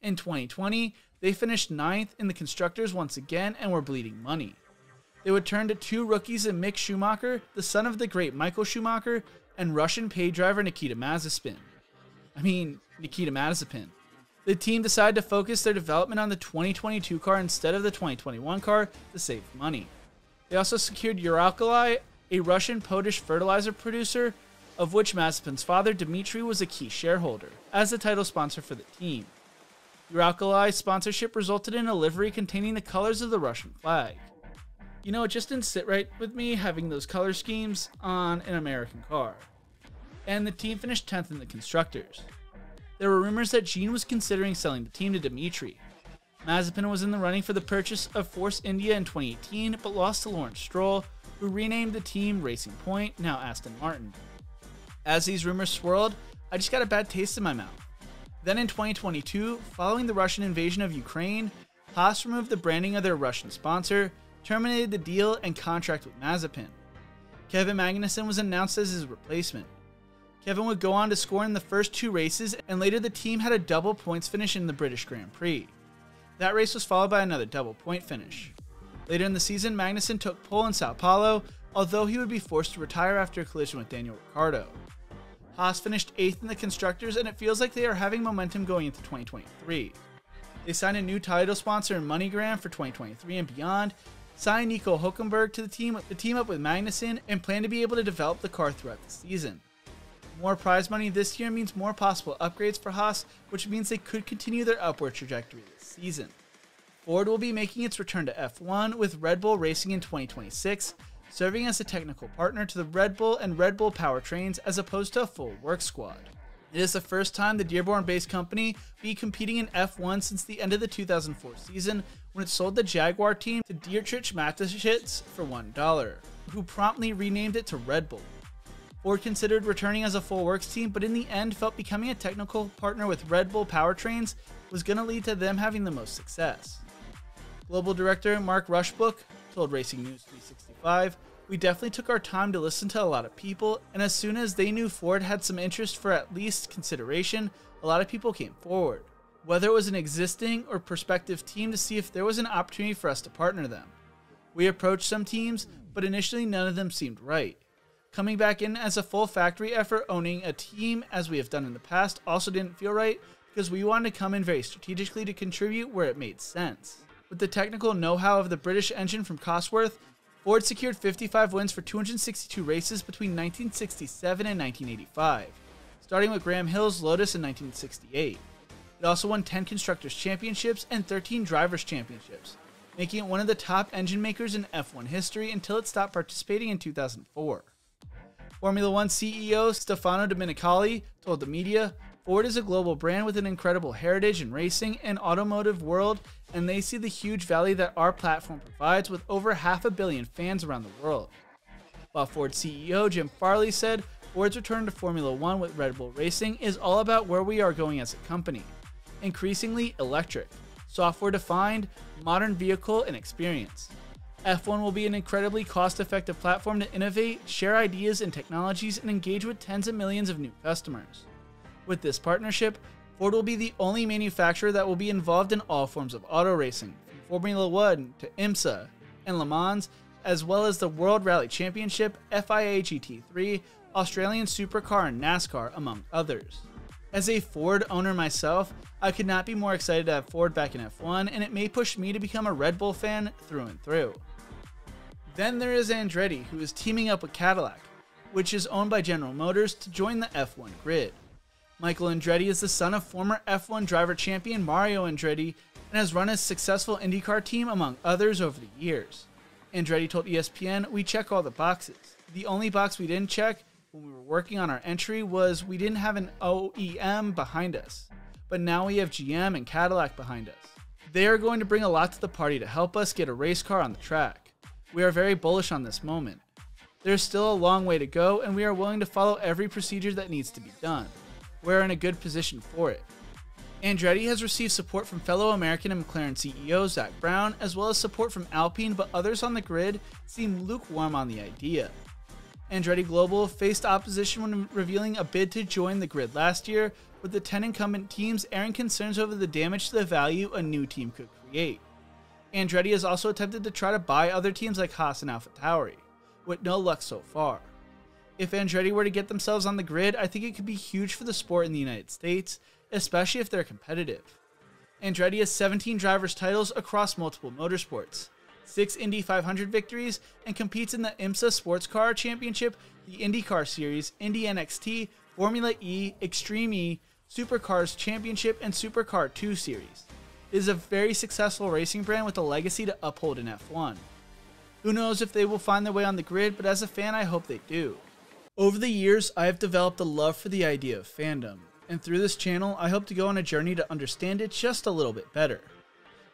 Speaker 1: In 2020, they finished 9th in the Constructors once again and were bleeding money. They would turn to 2 rookies in Mick Schumacher, the son of the great Michael Schumacher, and Russian paid driver Nikita Mazepin. The team decided to focus their development on the 2022 car instead of the 2021 car to save money. They also secured Uralkali, a Russian potash fertilizer producer, of which Mazepin's father Dmitry was a key shareholder, as the title sponsor for the team. Uralkali's sponsorship resulted in a livery containing the colors of the Russian flag. You know, it just didn't sit right with me having those color schemes on an American car. And the team finished 10th in the Constructors. There were rumors that Gene was considering selling the team to Dmitry. Mazepin was in the running for the purchase of Force India in 2018, but lost to Lawrence Stroll, who renamed the team Racing Point, now Aston Martin. As these rumors swirled, I just got a bad taste in my mouth. Then in 2022, following the Russian invasion of Ukraine, Haas removed the branding of their Russian sponsor, terminated the deal and contract with Mazepin. Kevin Magnussen was announced as his replacement. Kevin would go on to score in the first 2 races, and later the team had a double points finish in the British Grand Prix. That race was followed by another double point finish. Later in the season, Magnussen took pole in Sao Paulo, although he would be forced to retire after a collision with Daniel Ricciardo. Haas finished 8th in the Constructors, and it feels like they are having momentum going into 2023. They signed a new title sponsor in MoneyGram for 2023 and beyond, signed Nico Hülkenberg to the team up with Magnussen, and plan to be able to develop the car throughout the season. More prize money this year means more possible upgrades for Haas, which means they could continue their upward trajectory this season. Ford will be making its return to F1 with Red Bull racing in 2026, serving as a technical partner to the Red Bull and Red Bull powertrains as opposed to a full work squad. It is the first time the Dearborn-based company be competing in F1 since the end of the 2004 season, when it sold the Jaguar team to Dietrich Mateschitz for $1, who promptly renamed it to Red Bull. Ford considered returning as a full works team, but in the end felt becoming a technical partner with Red Bull powertrains was going to lead to them having the most success. Global Director Mark Rushbrook told Racing News 365, "We definitely took our time to listen to a lot of people, and as soon as they knew Ford had some interest for at least consideration, a lot of people came forward, whether it was an existing or prospective team, to see if there was an opportunity for us to partner them. We approached some teams, but initially none of them seemed right. Coming back in as a full factory effort owning a team, as we have done in the past, also didn't feel right, because we wanted to come in very strategically to contribute where it made sense." With the technical know-how of the British engine from Cosworth, Ford secured 55 wins for 262 races between 1967 and 1985, starting with Graham Hill's Lotus in 1968. It also won 10 Constructors' Championships and 13 Drivers' Championships, making it one of the top engine makers in F1 history until it stopped participating in 2004. Formula One CEO Stefano Domenicali told the media, "Ford is a global brand with an incredible heritage in racing and automotive world, and they see the huge value that our platform provides with over 500 million fans around the world." While Ford CEO Jim Farley said, "Ford's return to Formula One with Red Bull Racing is all about where we are going as a company. Increasingly electric, software-defined, modern vehicle and experience. F1 will be an incredibly cost-effective platform to innovate, share ideas and technologies, and engage with tens of millions of new customers. With this partnership, Ford will be the only manufacturer that will be involved in all forms of auto racing, from Formula One to IMSA and Le Mans, as well as the World Rally Championship, FIA GT3, Australian Supercar, and NASCAR, among others." As a Ford owner myself, I could not be more excited to have Ford back in F1, and it may push me to become a Red Bull fan through and through. Then there is Andretti, who is teaming up with Cadillac, which is owned by General Motors, to join the F1 grid. Michael Andretti is the son of former F1 driver champion Mario Andretti and has run a successful IndyCar team among others over the years. Andretti told ESPN, "We check all the boxes. The only box we didn't check when we were working on our entry was we didn't have an OEM behind us. But now we have GM and Cadillac behind us. They are going to bring a lot to the party to help us get a race car on the track. We are very bullish on this moment. There is still a long way to go, and we are willing to follow every procedure that needs to be done. We are in a good position for it." Andretti has received support from fellow American and McLaren CEO Zak Brown, as well as support from Alpine, but others on the grid seem lukewarm on the idea. Andretti Global faced opposition when revealing a bid to join the grid last year, with the 10 incumbent teams airing concerns over the damage to the value a new team could create. Andretti has also attempted to try to buy other teams like Haas and AlphaTauri, with no luck so far. If Andretti were to get themselves on the grid, I think it could be huge for the sport in the United States, especially if they're competitive. Andretti has 17 drivers' titles across multiple motorsports, 6 Indy 500 victories, and competes in the IMSA Sports Car Championship, the IndyCar Series, Indy NXT, Formula E, Extreme E, Supercars Championship, and Supercar 2 Series. It is a very successful racing brand with a legacy to uphold in F1. Who knows if they will find their way on the grid, but as a fan, I hope they do. Over the years, I have developed a love for the idea of fandom, and through this channel, I hope to go on a journey to understand it just a little bit better.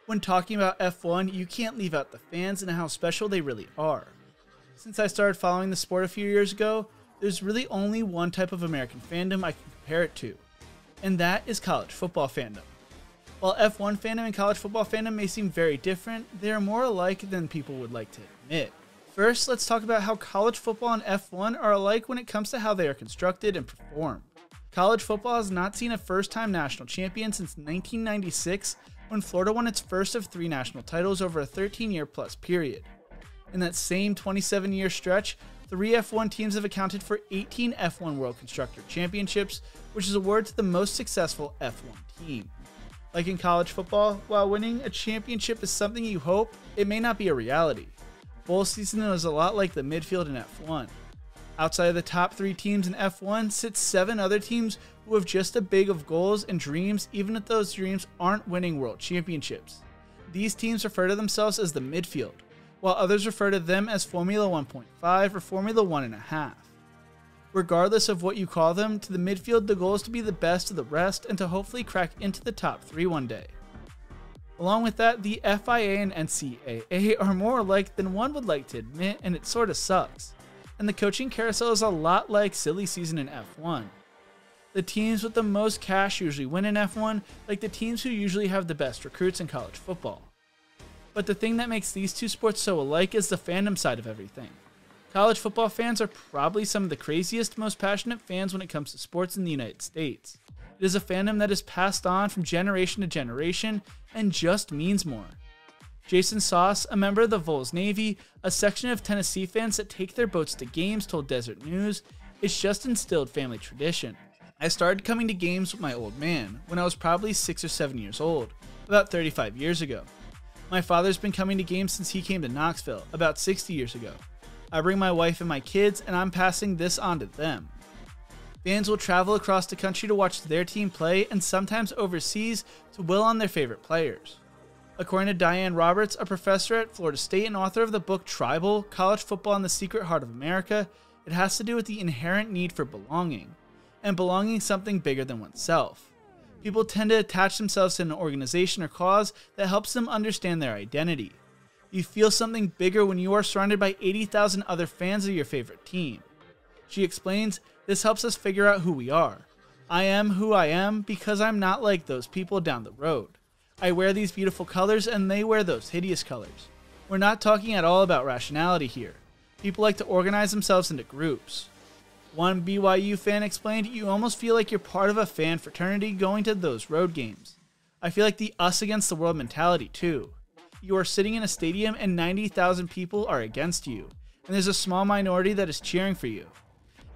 Speaker 1: When talking about F1, you can't leave out the fans and how special they really are. Since I started following the sport a few years ago, there's really only one type of American fandom I can compare it to, and that is college football fandom. While F1 fandom and college football fandom may seem very different, they are more alike than people would like to admit. First, let's talk about how college football and F1 are alike when it comes to how they are constructed and perform. College football has not seen a first-time national champion since 1996, when Florida won its first of 3 national titles over a 13-year-plus period. In that same 27-year stretch, 3 F1 teams have accounted for 18 F1 World Constructor Championships, which is awarded to the most successful F1 team. Like in college football, while winning a championship is something you hope, it may not be a reality. Bowl season is a lot like the midfield in F1. Outside of the top 3 teams in F1 sits 7 other teams who have just as big of goals and dreams, even if those dreams aren't winning world championships. These teams refer to themselves as the midfield, while others refer to them as Formula 1.5 or Formula 1.5. Regardless of what you call them, to the midfield the goal is to be the best of the rest and to hopefully crack into the top 3 one day. Along with that, the FIA and NCAA are more alike than one would like to admit, and it sorta sucks. And the coaching carousel is a lot like silly season in F1. The teams with the most cash usually win in F1, like the teams who usually have the best recruits in college football. But the thing that makes these two sports so alike is the fandom side of everything. College football fans are probably some of the craziest, most passionate fans when it comes to sports in the United States. It is a fandom that is passed on from generation to generation and just means more. Jason Sauce, a member of the Vols Navy, a section of Tennessee fans that take their boats to games, told Desert News, "It's just instilled family tradition. I started coming to games with my old man when I was probably 6 or 7 years old, about 35 years ago. My father's been coming to games since he came to Knoxville, about 60 years ago. I bring my wife and my kids, and I'm passing this on to them." Fans will travel across the country to watch their team play and sometimes overseas to will on their favorite players. According to Diane Roberts, a professor at Florida State and author of the book Tribal: College Football and the Secret Heart of America, it has to do with the inherent need for belonging, and belonging something bigger than oneself. People tend to attach themselves to an organization or cause that helps them understand their identity. You feel something bigger when you are surrounded by 80,000 other fans of your favorite team. She explains, this helps us figure out who we are. I am who I am because I'm not like those people down the road. I wear these beautiful colors and they wear those hideous colors. We're not talking at all about rationality here. People like to organize themselves into groups. One BYU fan explained, you almost feel like you're part of a fan fraternity going to those road games. I feel like the us against the world mentality too. You are sitting in a stadium and 90,000 people are against you, and there's a small minority that is cheering for you.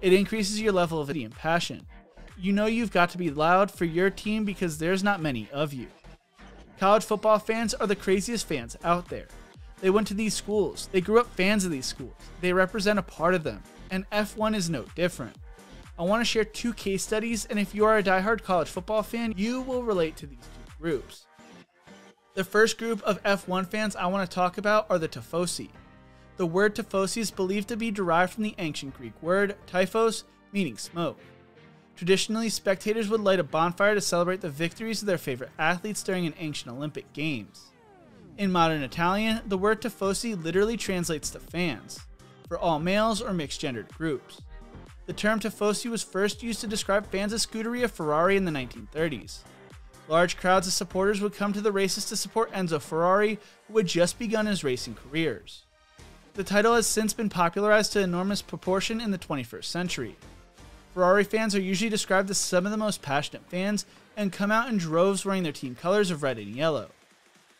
Speaker 1: It increases your level of and passion. You know you've got to be loud for your team because there's not many of you. College football fans are the craziest fans out there. They went to these schools. They grew up fans of these schools. They represent a part of them, and F1 is no different. I want to share 2 case studies, and if you are a diehard college football fan, you will relate to these 2 groups. The first group of F1 fans I want to talk about are the Tifosi. The word Tifosi is believed to be derived from the ancient Greek word typhos, meaning smoke. Traditionally, spectators would light a bonfire to celebrate the victories of their favorite athletes during an ancient Olympic Games. In modern Italian, the word Tifosi literally translates to fans, for all males or mixed-gendered groups. The term Tifosi was first used to describe fans of Scuderia Ferrari in the 1930s. Large crowds of supporters would come to the races to support Enzo Ferrari, who had just begun his racing careers. The title has since been popularized to enormous proportion in the 21st century. Ferrari fans are usually described as some of the most passionate fans and come out in droves wearing their team colors of red and yellow.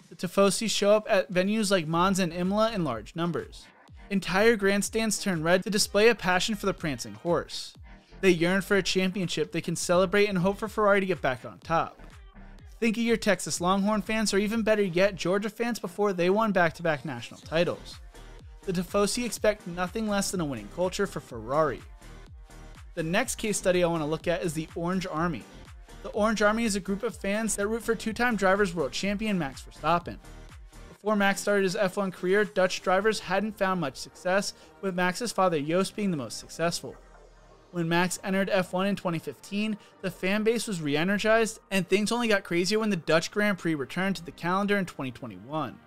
Speaker 1: The Tifosi show up at venues like Monza and Imola in large numbers. Entire grandstands turn red to display a passion for the prancing horse. They yearn for a championship they can celebrate and hope for Ferrari to get back on top. Think of your Texas Longhorn fans, or even better yet, Georgia fans before they won back-to-back national titles. The Tifosi expect nothing less than a winning culture for Ferrari. The next case study I want to look at is the Orange Army. The Orange Army is a group of fans that root for 2-time Drivers' World Champion Max Verstappen. Before Max started his F1 career, Dutch drivers hadn't found much success, with Max's father Joost being the most successful. When Max entered F1 in 2015, the fan base was re-energized, and things only got crazier when the Dutch Grand Prix returned to the calendar in 2021.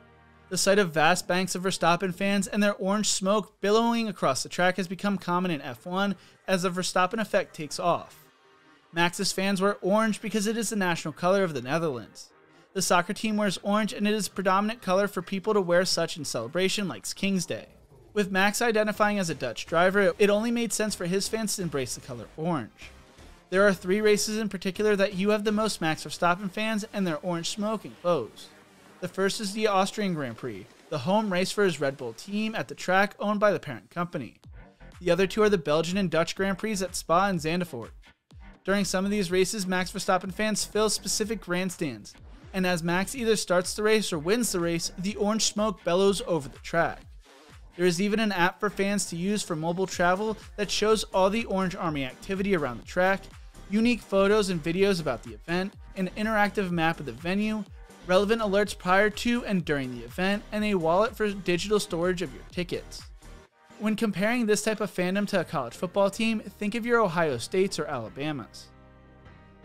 Speaker 1: The sight of vast banks of Verstappen fans and their orange smoke billowing across the track has become common in F1 as the Verstappen effect takes off. Max's fans wear orange because it is the national color of the Netherlands. The soccer team wears orange, and it is a predominant color for people to wear such in celebration like King's Day. With Max identifying as a Dutch driver, it only made sense for his fans to embrace the color orange. There are 3 races in particular that you have the most Max Verstappen fans and their orange smoke and clothes. The first is the Austrian Grand Prix, the home race for his Red Bull team at the track owned by the parent company. The other 2 are the Belgian and Dutch Grand Prix at Spa and Zandvoort. During some of these races, Max Verstappen fans fill specific grandstands, and as Max either starts the race or wins the race, the orange smoke bellows over the track. There is even an app for fans to use for mobile travel that shows all the Orange Army activity around the track, unique photos and videos about the event, an interactive map of the venue, relevant alerts prior to and during the event, and a wallet for digital storage of your tickets. When comparing this type of fandom to a college football team, think of your Ohio States or Alabamas.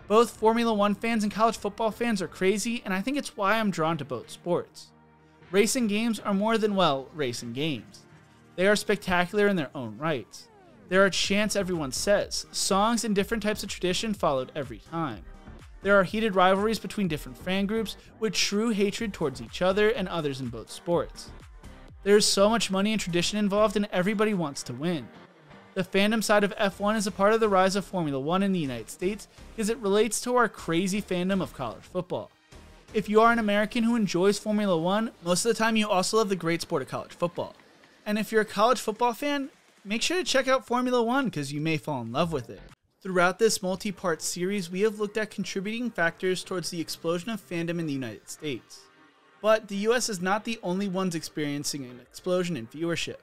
Speaker 1: Both Formula 1 fans and college football fans are crazy, and I think it's why I'm drawn to both sports. Racing games are more than, well, racing games. They are spectacular in their own rights. There are chants everyone says, songs and different types of tradition followed every time. There are heated rivalries between different fan groups with true hatred towards each other and others in both sports. There is so much money and tradition involved, and everybody wants to win. The fandom side of F1 is a part of the rise of Formula 1 in the United States because it relates to our crazy fandom of college football. If you are an American who enjoys Formula 1, most of the time you also love the great sport of college football. And if you're a college football fan, make sure to check out Formula 1 because you may fall in love with it. Throughout this multi-part series, we have looked at contributing factors towards the explosion of fandom in the United States. But the US is not the only ones experiencing an explosion in viewership.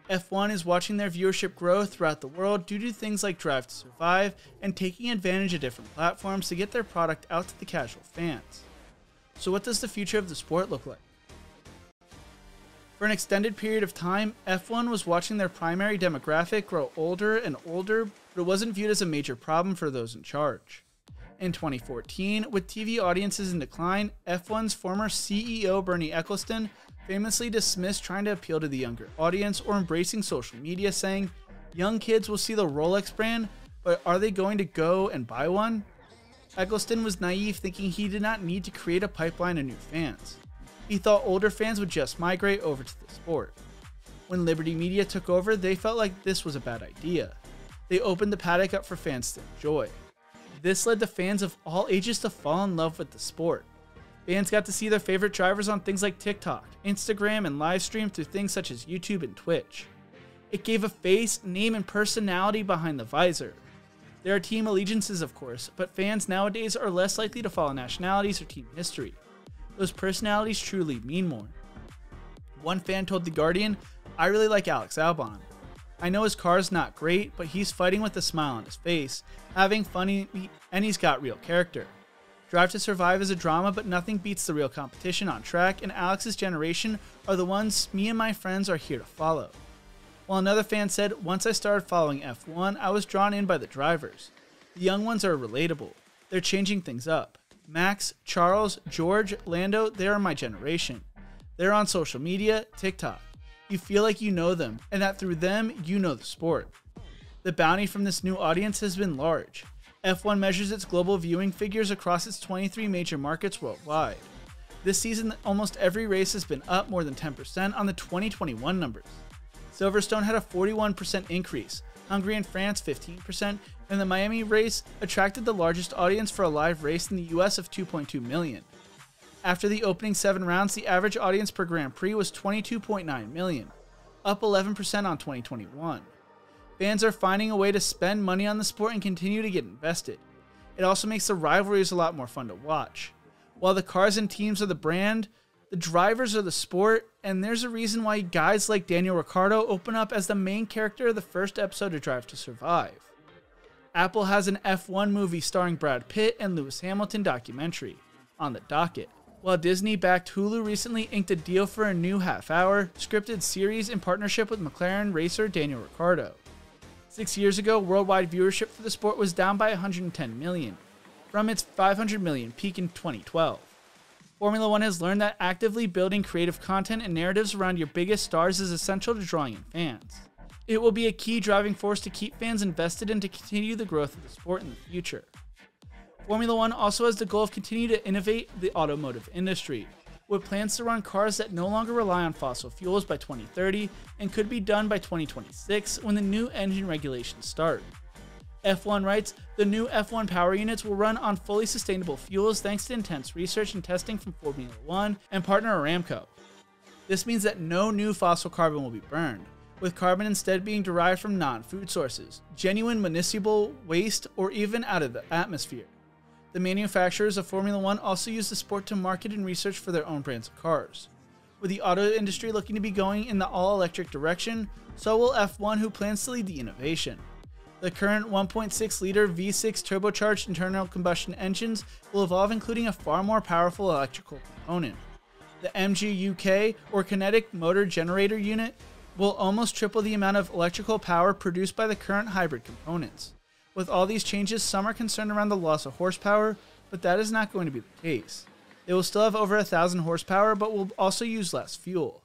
Speaker 1: F1 is watching their viewership grow throughout the world due to things like Drive to Survive and taking advantage of different platforms to get their product out to the casual fans. So what does the future of the sport look like? For an extended period of time, F1 was watching their primary demographic grow older and older, but it wasn't viewed as a major problem for those in charge. In 2014, with TV audiences in decline, F1's former CEO Bernie Ecclestone famously dismissed trying to appeal to the younger audience or embracing social media, saying, "Young kids will see the Rolex brand, but are they going to go and buy one?" Ecclestone was naive, thinking he did not need to create a pipeline of new fans. He thought older fans would just migrate over to the sport. When Liberty Media took over, they felt like this was a bad idea. They opened the paddock up for fans to enjoy. This led to fans of all ages to fall in love with the sport. Fans got to see their favorite drivers on things like TikTok, Instagram, and live stream through things such as YouTube and Twitch. It gave a face, name, and personality behind the visor. There are team allegiances, of course, but fans nowadays are less likely to follow nationalities or team history. Those personalities truly mean more. One fan told The Guardian, "I really like Alex Albon. I know his car's not great, but he's fighting with a smile on his face, having fun, and he's got real character. Drive to Survive is a drama, but nothing beats the real competition on track, and Alex's generation are the ones me and my friends are here to follow." While another fan said, "Once I started following F1, I was drawn in by the drivers. The young ones are relatable. They're changing things up. Max, Charles, George, Lando, they are my generation. They're on social media, TikTok. You feel like you know them, and that through them, you know the sport." The bounty from this new audience has been large. F1 measures its global viewing figures across its 23 major markets worldwide. This season, almost every race has been up more than 10% on the 2021 numbers. Silverstone had a 41% increase, Hungary and France 15%, and the Miami race attracted the largest audience for a live race in the US of 2.2 million. After the opening 7 rounds, the average audience per Grand Prix was 22.9 million, up 11% on 2021. Fans are finding a way to spend money on the sport and continue to get invested. It also makes the rivalries a lot more fun to watch. While the cars and teams are the brand, the drivers are the sport, and there's a reason why guys like Daniel Ricciardo open up as the main character of the first episode of Drive to Survive. Apple has an F1 movie starring Brad Pitt and Lewis Hamilton documentary on the docket, while Disney-backed Hulu recently inked a deal for a new half-hour scripted series in partnership with McLaren racer Daniel Ricciardo. 6 years ago, worldwide viewership for the sport was down by 110 million, from its 500 million peak in 2012. Formula One has learned that actively building creative content and narratives around your biggest stars is essential to drawing in fans. It will be a key driving force to keep fans invested and to continue the growth of the sport in the future. Formula One also has the goal of continuing to innovate the automotive industry, with plans to run cars that no longer rely on fossil fuels by 2030 and could be done by 2026 when the new engine regulations start. F1 writes, "The new F1 power units will run on fully sustainable fuels thanks to intense research and testing from Formula One and partner Aramco. This means that no new fossil carbon will be burned, with carbon instead being derived from non-food sources, genuine municipal waste, or even out of the atmosphere." The manufacturers of Formula One also use the sport to market and research for their own brands of cars. With the auto industry looking to be going in the all-electric direction, so will F1, who plans to lead the innovation. The current 1.6-liter V6 turbocharged internal combustion engines will evolve, including a far more powerful electrical component. The MGUK, or kinetic motor generator unit, will almost triple the amount of electrical power produced by the current hybrid components. With all these changes, some are concerned around the loss of horsepower, but that is not going to be the case. They will still have over 1,000 horsepower, but will also use less fuel.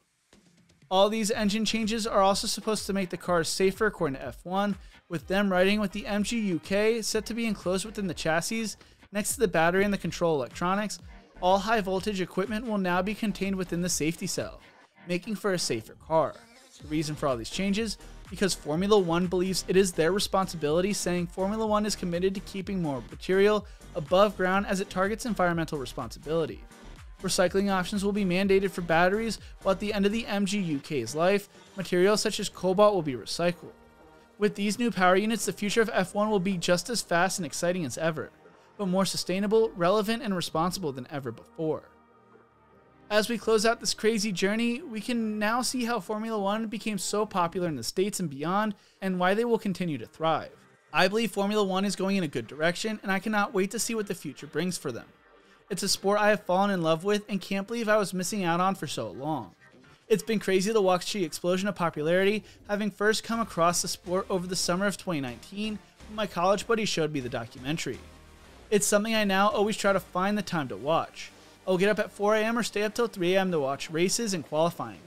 Speaker 1: All these engine changes are also supposed to make the cars safer, according to F1, with them riding with the MGUK set to be enclosed within the chassis. Next to the battery and the control electronics, all high voltage equipment will now be contained within the safety cell, making for a safer car. The reason for all these changes? Because Formula One believes it is their responsibility, saying Formula One is committed to keeping more material above ground as it targets environmental responsibility. Recycling options will be mandated for batteries, while at the end of the MGUK's life, materials such as cobalt will be recycled. With these new power units, the future of F1 will be just as fast and exciting as ever, but more sustainable, relevant, and responsible than ever before. As we close out this crazy journey, we can now see how Formula One became so popular in the States and beyond, and why they will continue to thrive. I believe Formula One is going in a good direction, and I cannot wait to see what the future brings for them. It's a sport I have fallen in love with and can't believe I was missing out on for so long. It's been crazy to watch the explosion of popularity, having first come across the sport over the summer of 2019 when my college buddy showed me the documentary. It's something I now always try to find the time to watch. I'll get up at 4 AM or stay up till 3 AM to watch races and qualifying.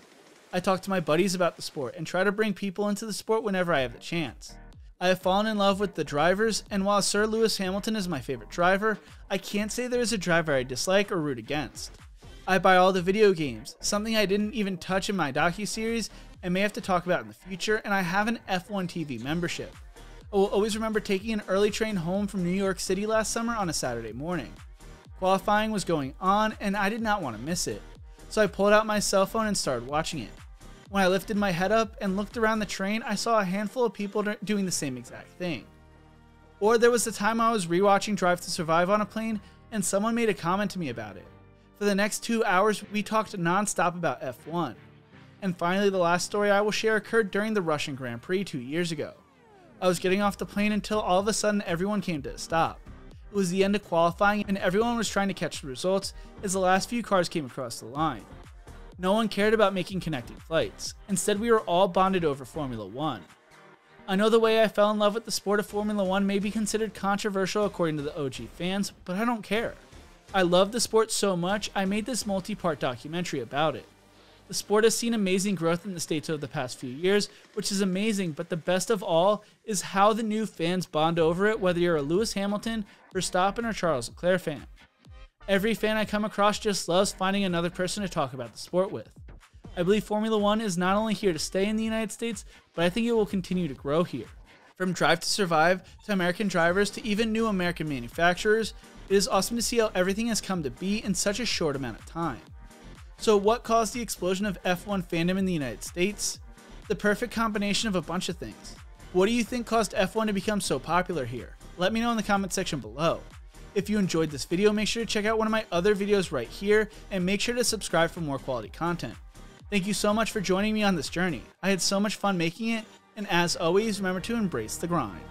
Speaker 1: I talk to my buddies about the sport and try to bring people into the sport whenever I have the chance. I have fallen in love with the drivers, and while Sir Lewis Hamilton is my favorite driver, I can't say there is a driver I dislike or root against. I buy all the video games, something I didn't even touch in my docuseries and may have to talk about in the future, and I have an F1 TV membership. I will always remember taking an early train home from New York City last summer on a Saturday morning. Qualifying was going on, and I did not want to miss it, so I pulled out my cell phone and started watching it. When I lifted my head up and looked around the train, I saw a handful of people doing the same exact thing. Or there was the time I was rewatching Drive to Survive on a plane, and someone made a comment to me about it. For the next 2 hours, we talked non-stop about F1. And finally, the last story I will share occurred during the Russian Grand Prix 2 years ago. I was getting off the plane until all of a sudden everyone came to a stop. It was the end of qualifying, and everyone was trying to catch the results as the last few cars came across the line. No one cared about making connecting flights. Instead, we were all bonded over Formula One. I know the way I fell in love with the sport of Formula One may be considered controversial according to the OG fans, but I don't care. I love the sport so much, I made this multi-part documentary about it. The sport has seen amazing growth in the States over the past few years, which is amazing, but the best of all is how the new fans bond over it, whether you're a Lewis Hamilton, Verstappen, or Charles Leclerc fan. Every fan I come across just loves finding another person to talk about the sport with. I believe Formula One is not only here to stay in the United States, but I think it will continue to grow here. From Drive to Survive to American drivers to even new American manufacturers, it is awesome to see how everything has come to be in such a short amount of time. So what caused the explosion of F1 fandom in the United States? The perfect combination of a bunch of things. What do you think caused F1 to become so popular here? Let me know in the comment section below. If you enjoyed this video, make sure to check out one of my other videos right here, and make sure to subscribe for more quality content. Thank you so much for joining me on this journey. I had so much fun making it, and as always, remember to embrace the grind.